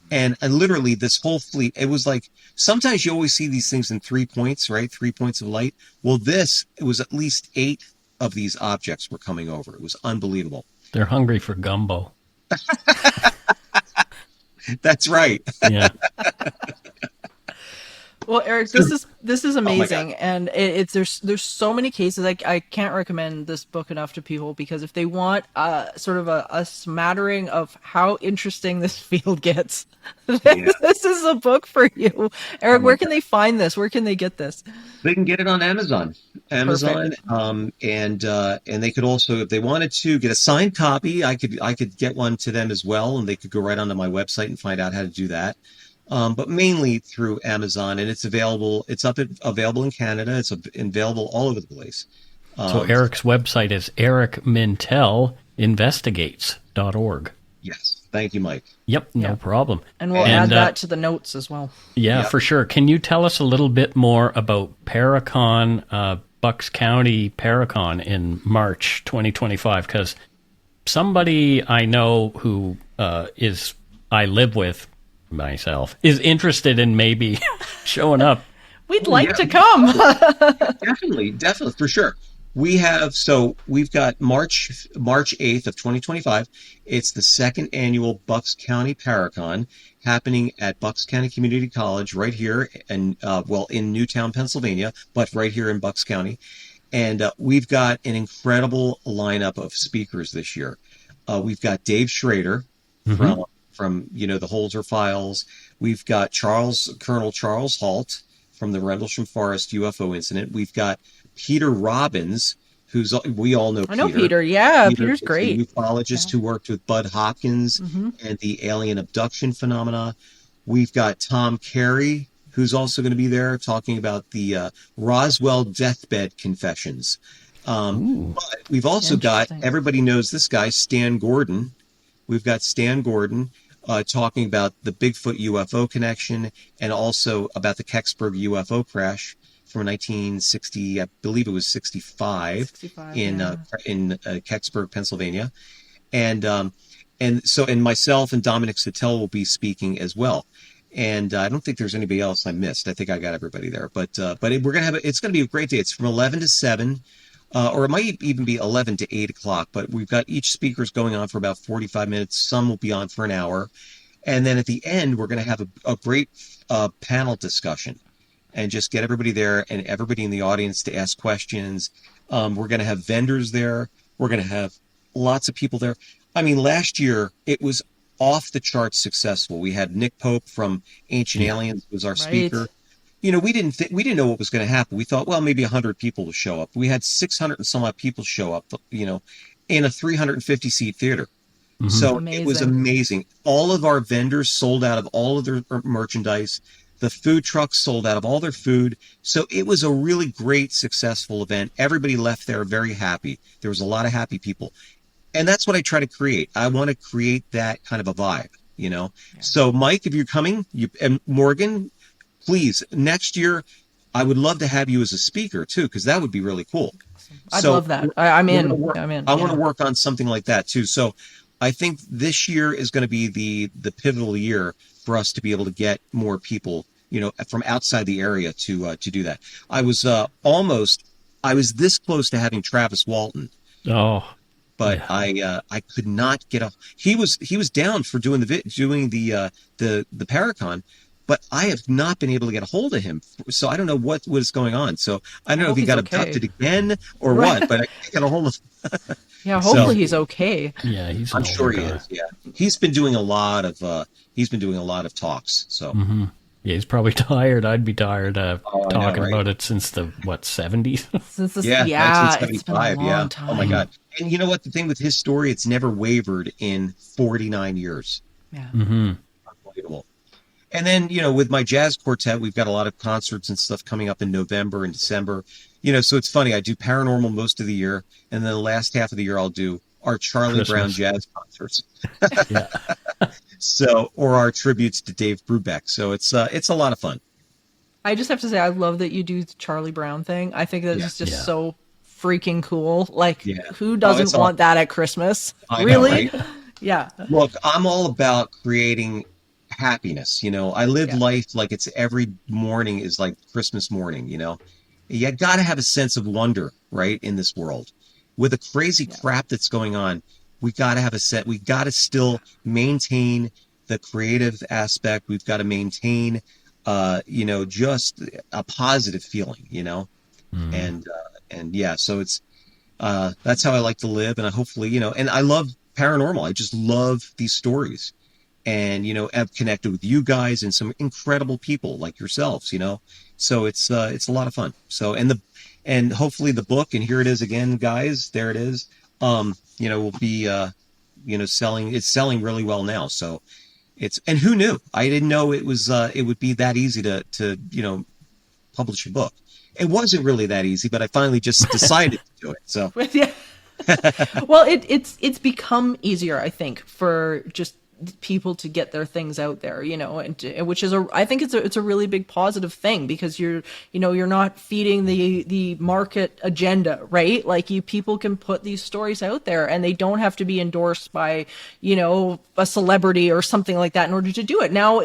And literally this whole fleet, it was like, sometimes you always see these things in 3 points, right? 3 points of light. Well, it was at least 8 of these objects were coming over. It was unbelievable. They're hungry for gumbo. That's right. Yeah. Well, Eric, this is amazing, God. and there's so many cases. I can't recommend this book enough to people, because if they want sort of a smattering of how interesting this field gets, this is a book for you, Eric. Where can they find this? Where can they get this? They can get it on Amazon. And they could also, if they wanted to, get a signed copy. I could get one to them as well, and they could go right onto my website and find out how to do that. But mainly through Amazon, and it's available. It's available in Canada. It's available all over the place. So Eric's website is ericmintelinvestigates.org. Yes. Thank you, Mike. Yep, no problem. And we'll add that to the notes as well. Yeah, for sure. Can you tell us a little bit more about Paracon, Bucks County Paracon in March 2025? Because somebody I know who I live with myself, is interested in maybe showing up. We'd like to come. Definitely, for sure. We've got March 8th of 2025. It's the second annual Bucks County Paracon, happening at Bucks County Community College right here in Newtown, Pennsylvania, but right here in Bucks County. And we've got an incredible lineup of speakers this year. We've got Dave Schrader from the Holzer Files. We've got Colonel Charles Halt from the Rendlesham Forest UFO incident. We've got Peter Robbins, we all know Peter. I know Peter, yeah. Peter's great. A ufologist who worked with Bud Hopkins and the alien abduction phenomena. We've got Tom Carey, who's also going to be there talking about the Roswell deathbed confessions. But we've also got, everybody knows this guy, Stan Gordon. We've got Stan Gordon talking about the Bigfoot UFO connection, and also about the Kecksburg UFO crash from 1960, I believe it was 65 in Kecksburg, Pennsylvania. And myself and Dominic Sattel will be speaking as well. And I don't think there's anybody else I missed. I think I got everybody there. But we're gonna it's gonna be a great day. It's from 11 to 7. Or it might even be 11 to 8 o'clock, but we've got each speaker's going on for about 45 minutes. Some will be on for an hour. And then at the end, we're going to have a great panel discussion, and just get everybody there and everybody in the audience to ask questions. We're going to have vendors there. We're going to have lots of people there. I mean, last year, it was off the charts successful. We had Nick Pope from Ancient Aliens was our speaker. We didn't know what was going to happen. We thought, well, maybe 100 people will show up. We had 600 and some odd people show up, in a 350 seat theater. So It was amazing. All of our vendors sold out of all of their merchandise. The food trucks sold out of all their food. So it was a really great, successful event. Everybody left there very happy. There was a lot of happy people. And that's what I try to create. I want to create that kind of a vibe, So Mike, if you're coming, and Morgan, please, next year, I would love to have you as a speaker too, because that would be really cool. I'd love that. I'm in. I want to work on something like that too. So I think this year is going to be the pivotal year for us to be able to get more people, from outside the area to do that. I was this close to having Travis Walton. Oh. But I could not get he was down for doing the Paracon, but I have not been able to get a hold of him. So I don't know what is going on. So I don't know if he got abducted again or what, but I can't get a hold of him. Yeah, hopefully he's okay. Yeah, I'm sure he is. Yeah. He's been doing a lot of talks. So yeah, he's probably tired. I'd be tired talking about it since the 70s. Since the, 1975. it's been a long time. Oh my God. And you know what? The thing with his story, it's never wavered in 49 years. Yeah. Unbelievable. And then, with my jazz quartet, we've got a lot of concerts and stuff coming up in November and December. So it's funny. I do paranormal most of the year, and then the last half of the year I'll do our Charlie Brown jazz concerts. Or our tributes to Dave Brubeck. So it's a lot of fun. I just have to say, I love that you do the Charlie Brown thing. I think that is just so freaking cool. Like, who doesn't want that at Christmas? Really? Know, right? Yeah. Look, I'm all about creating happiness. I live life like it's every morning is like Christmas morning. You got to have a sense of wonder, right, in this world with the crazy crap that's going on. We got to have we got to still maintain the creative aspect. We've got to maintain, just a positive feeling, and yeah, so it's, that's how I like to live. And I hopefully, and I love paranormal. I just love these stories, and, I've connected with you guys and some incredible people like yourselves, so it's a lot of fun. So, and hopefully the book, and here it is again, guys, there it is. Will be, selling. It's selling really well now. So and who knew? I didn't know it would be that easy to publish a book. It wasn't really that easy, but I finally just decided to do it. So yeah. Well, it's become easier, I think, for just people to get their things out there, and which is I think it's a really big positive thing, because you're not feeding the market agenda, right? Like people can put these stories out there, and they don't have to be endorsed by a celebrity or something like that in order to do it. Now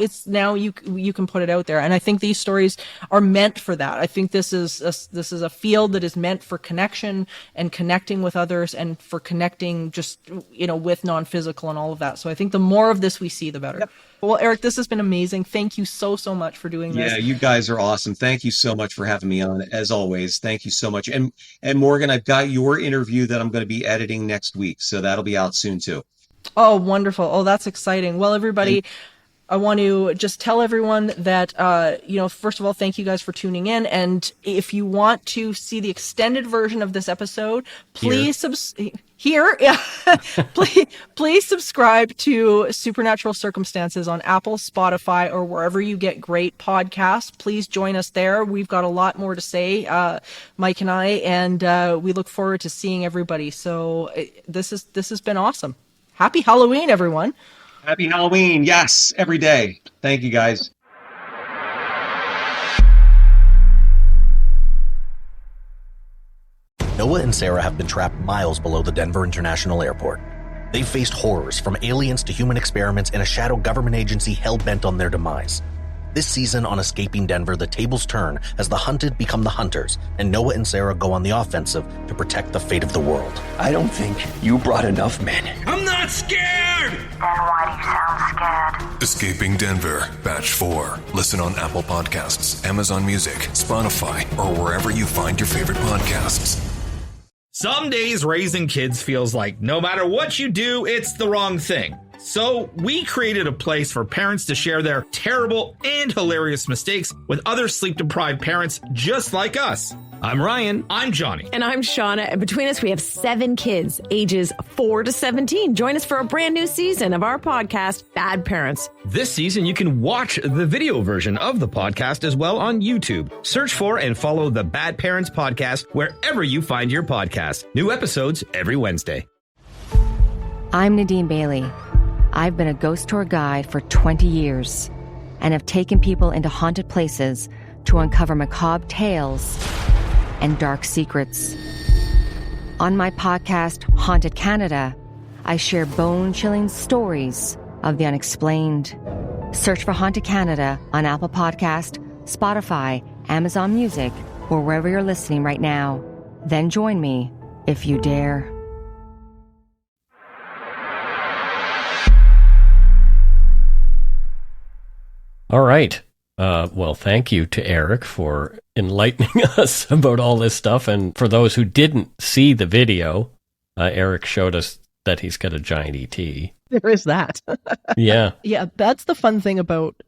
you can put it out there, and I think these stories are meant for that. I think this is a field that is meant for connection and connecting with others, and for connecting just with non-physical and all of that. So I think the more of this we see, the better. Yep. Well, Eric, this has been amazing. Thank you so much for doing this. Yeah, you guys are awesome. Thank you so much for having me on, as always. Thank you so much. And Morgan, I've got your interview that I'm going to be editing next week, so that'll be out soon too. Oh, wonderful. Oh, that's exciting. Well, everybody, I want to just tell everyone that, first of all, thank you guys for tuning in. And if you want to see the extended version of this episode, please please subscribe to Supernatural Circumstances on Apple, Spotify, or wherever you get great podcasts. Please join us there. We've got a lot more to say, Mike and I, and we look forward to seeing everybody. So this has been awesome. Happy Halloween, everyone. Happy Halloween. Yes, every day. Thank you, guys. Noah and Sarah have been trapped miles below the Denver International Airport. They've faced horrors, from aliens to human experiments and a shadow government agency hell-bent on their demise. This season on Escaping Denver, the tables turn as the hunted become the hunters, and Noah and Sarah go on the offensive to protect the fate of the world. I don't think you brought enough men. I'm not scared! Then why do you sound scared? Escaping Denver, Batch 4. Listen on Apple Podcasts, Amazon Music, Spotify, or wherever you find your favorite podcasts. Some days raising kids feels like no matter what you do, it's the wrong thing. So we created a place for parents to share their terrible and hilarious mistakes with other sleep-deprived parents just like us. I'm Ryan. I'm Johnny. And I'm Shauna. And between us, we have 7 kids, ages 4 to 17. Join us for a brand new season of our podcast, Bad Parents. This season, you can watch the video version of the podcast as well on YouTube. Search for and follow the Bad Parents podcast wherever you find your podcasts. New episodes every Wednesday. I'm Nadine Bailey. I've been a ghost tour guide for 20 years and have taken people into haunted places to uncover macabre tales and dark secrets. On my podcast, Haunted Canada, I share bone-chilling stories of the unexplained. Search for Haunted Canada on Apple Podcast, Spotify, Amazon Music, or wherever you're listening right now. Then join me if you dare. All right. Well, thank you to Eric for enlightening us about all this stuff. And for those who didn't see the video, Eric showed us that he's got a giant ET. There is that. Yeah. Yeah, that's the fun thing about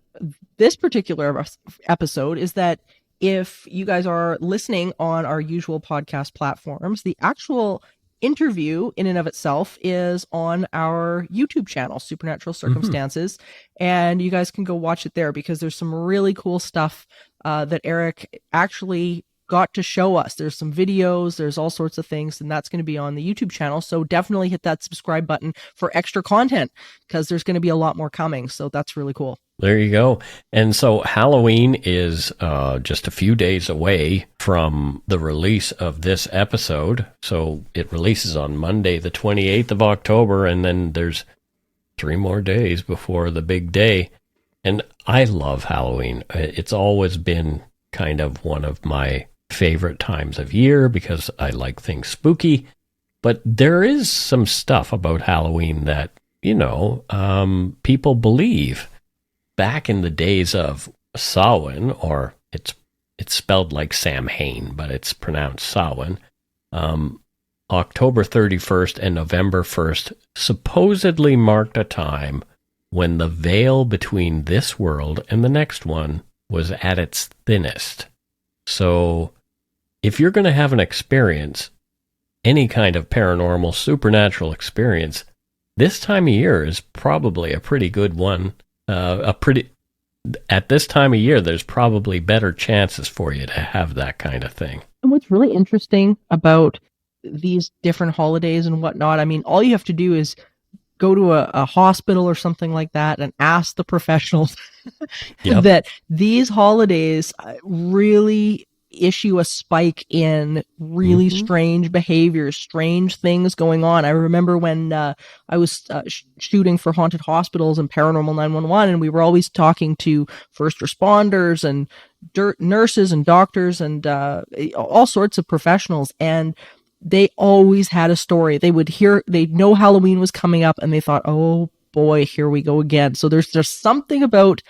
this particular episode, is that if you guys are listening on our usual podcast platforms, the actual interview in and of itself is on our YouTube channel, Supernatural Circumstances, and you guys can go watch it there, because there's some really cool stuff that Eric actually got to show us. There's some videos, there's all sorts of things, and that's going to be on the YouTube channel. So definitely hit that subscribe button for extra content, because there's going to be a lot more coming. So that's really cool. There you go. And so Halloween is just a few days away from the release of this episode. So it releases on Monday, the 28th of October, and then there's 3 more days before the big day. And I love Halloween. It's always been kind of one of my favorite times of year because I like things spooky. But there is some stuff about Halloween that, people believe. Back in the days of Samhain, or it's spelled like Samhain, but it's pronounced Samhain, October 31st and November 1st supposedly marked a time when the veil between this world and the next one was at its thinnest. So if you're going to have an experience, any kind of paranormal, supernatural experience, this time of year is probably a pretty good one. At this time of year, there's probably better chances for you to have that kind of thing. And what's really interesting about these different holidays and whatnot, I mean, all you have to do is go to a hospital or something like that and ask the professionals that these holidays really issue a spike in really strange behaviors, strange things going on. I remember when I was shooting for haunted hospitals and Paranormal 911, and we were always talking to first responders and nurses and doctors and all sorts of professionals, and they always had a story. They'd know Halloween was coming up, and they thought, oh boy, here we go again. So there's something about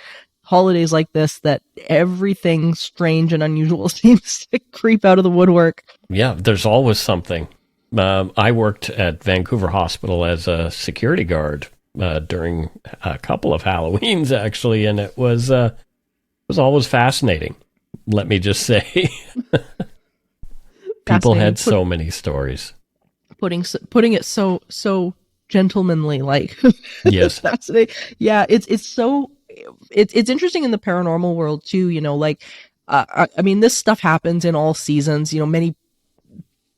holidays like this that everything strange and unusual seems to creep out of the woodwork. Yeah, there's always something. I worked at Vancouver Hospital as a security guard during a couple of Halloweens, actually, and it was always fascinating. Let me just say, people had so many stories. Putting it so gentlemanly, like. Yes. Yeah, it's interesting in the paranormal world too, I mean, this stuff happens in all seasons. Many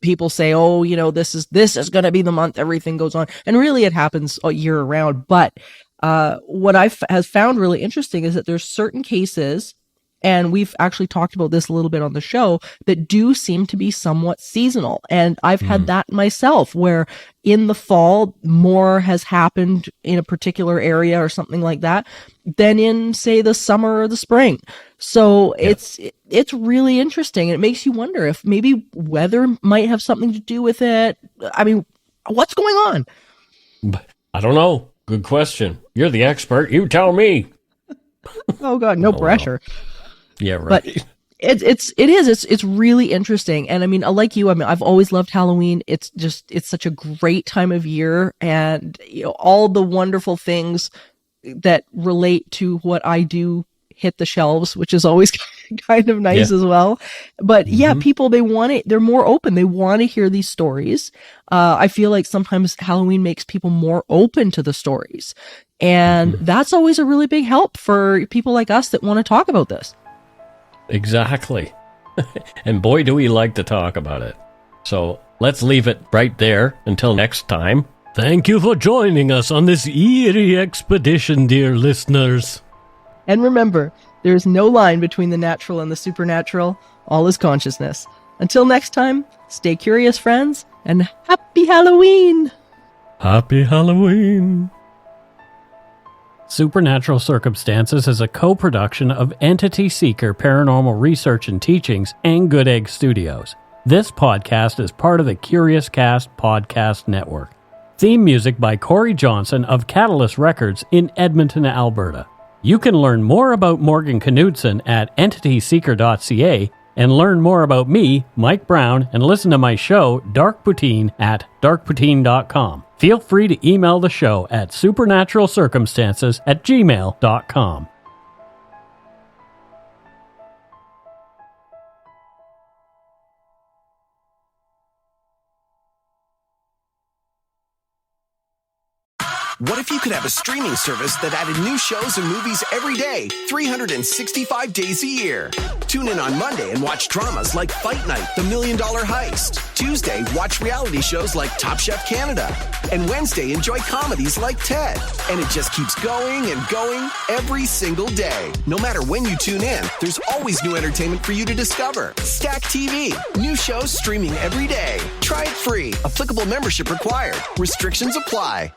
people say, oh, this is going to be the month everything goes on. And really it happens all year round. But what I have found really interesting is that there's certain cases, and we've actually talked about this a little bit on the show, that do seem to be somewhat seasonal. And I've had that myself, where in the fall, more has happened in a particular area or something like that than in, say, the summer or the spring. So it's really interesting. It makes you wonder if maybe weather might have something to do with it. I mean, what's going on? I don't know. Good question. You're the expert. You tell me. Oh God, no pressure. Know. Yeah, right. But it's really interesting. And I mean, like you, I've always loved Halloween. It's such a great time of year, and all the wonderful things that relate to what I do hit the shelves, which is always kind of nice as well. But yeah, people, they're more open. They want to hear these stories. I feel like sometimes Halloween makes people more open to the stories. And that's always a really big help for people like us that want to talk about this. Exactly. And boy, do we like to talk about it. So let's leave it right there until next time. Thank you for joining us on this eerie expedition, dear listeners. And remember, there is no line between the natural and the supernatural. All is consciousness. Until next time, stay curious, friends, and happy Halloween! Happy Halloween! Supernatural Circumstances is a co-production of Entity Seeker Paranormal Research and Teachings and Good Egg Studios. This podcast is part of the Curious Cast podcast network. Theme music by Corey Johnson of Catalyst Records in Edmonton, Alberta. You can learn more about Morgan Knudsen at entityseeker.ca and learn more about me, Mike Browne, and listen to my show, Dark Poutine, at darkpoutine.com. Feel free to email the show at supernaturalcircumstances@gmail.com. What if you could have a streaming service that added new shows and movies every day, 365 days a year? Tune in on Monday and watch dramas like Fight Night, The $1 Million Heist. Tuesday, watch reality shows like Top Chef Canada. And Wednesday, enjoy comedies like Ted. And it just keeps going and going every single day. No matter when you tune in, there's always new entertainment for you to discover. Stack TV. New shows streaming every day. Try it free. Applicable membership required. Restrictions apply.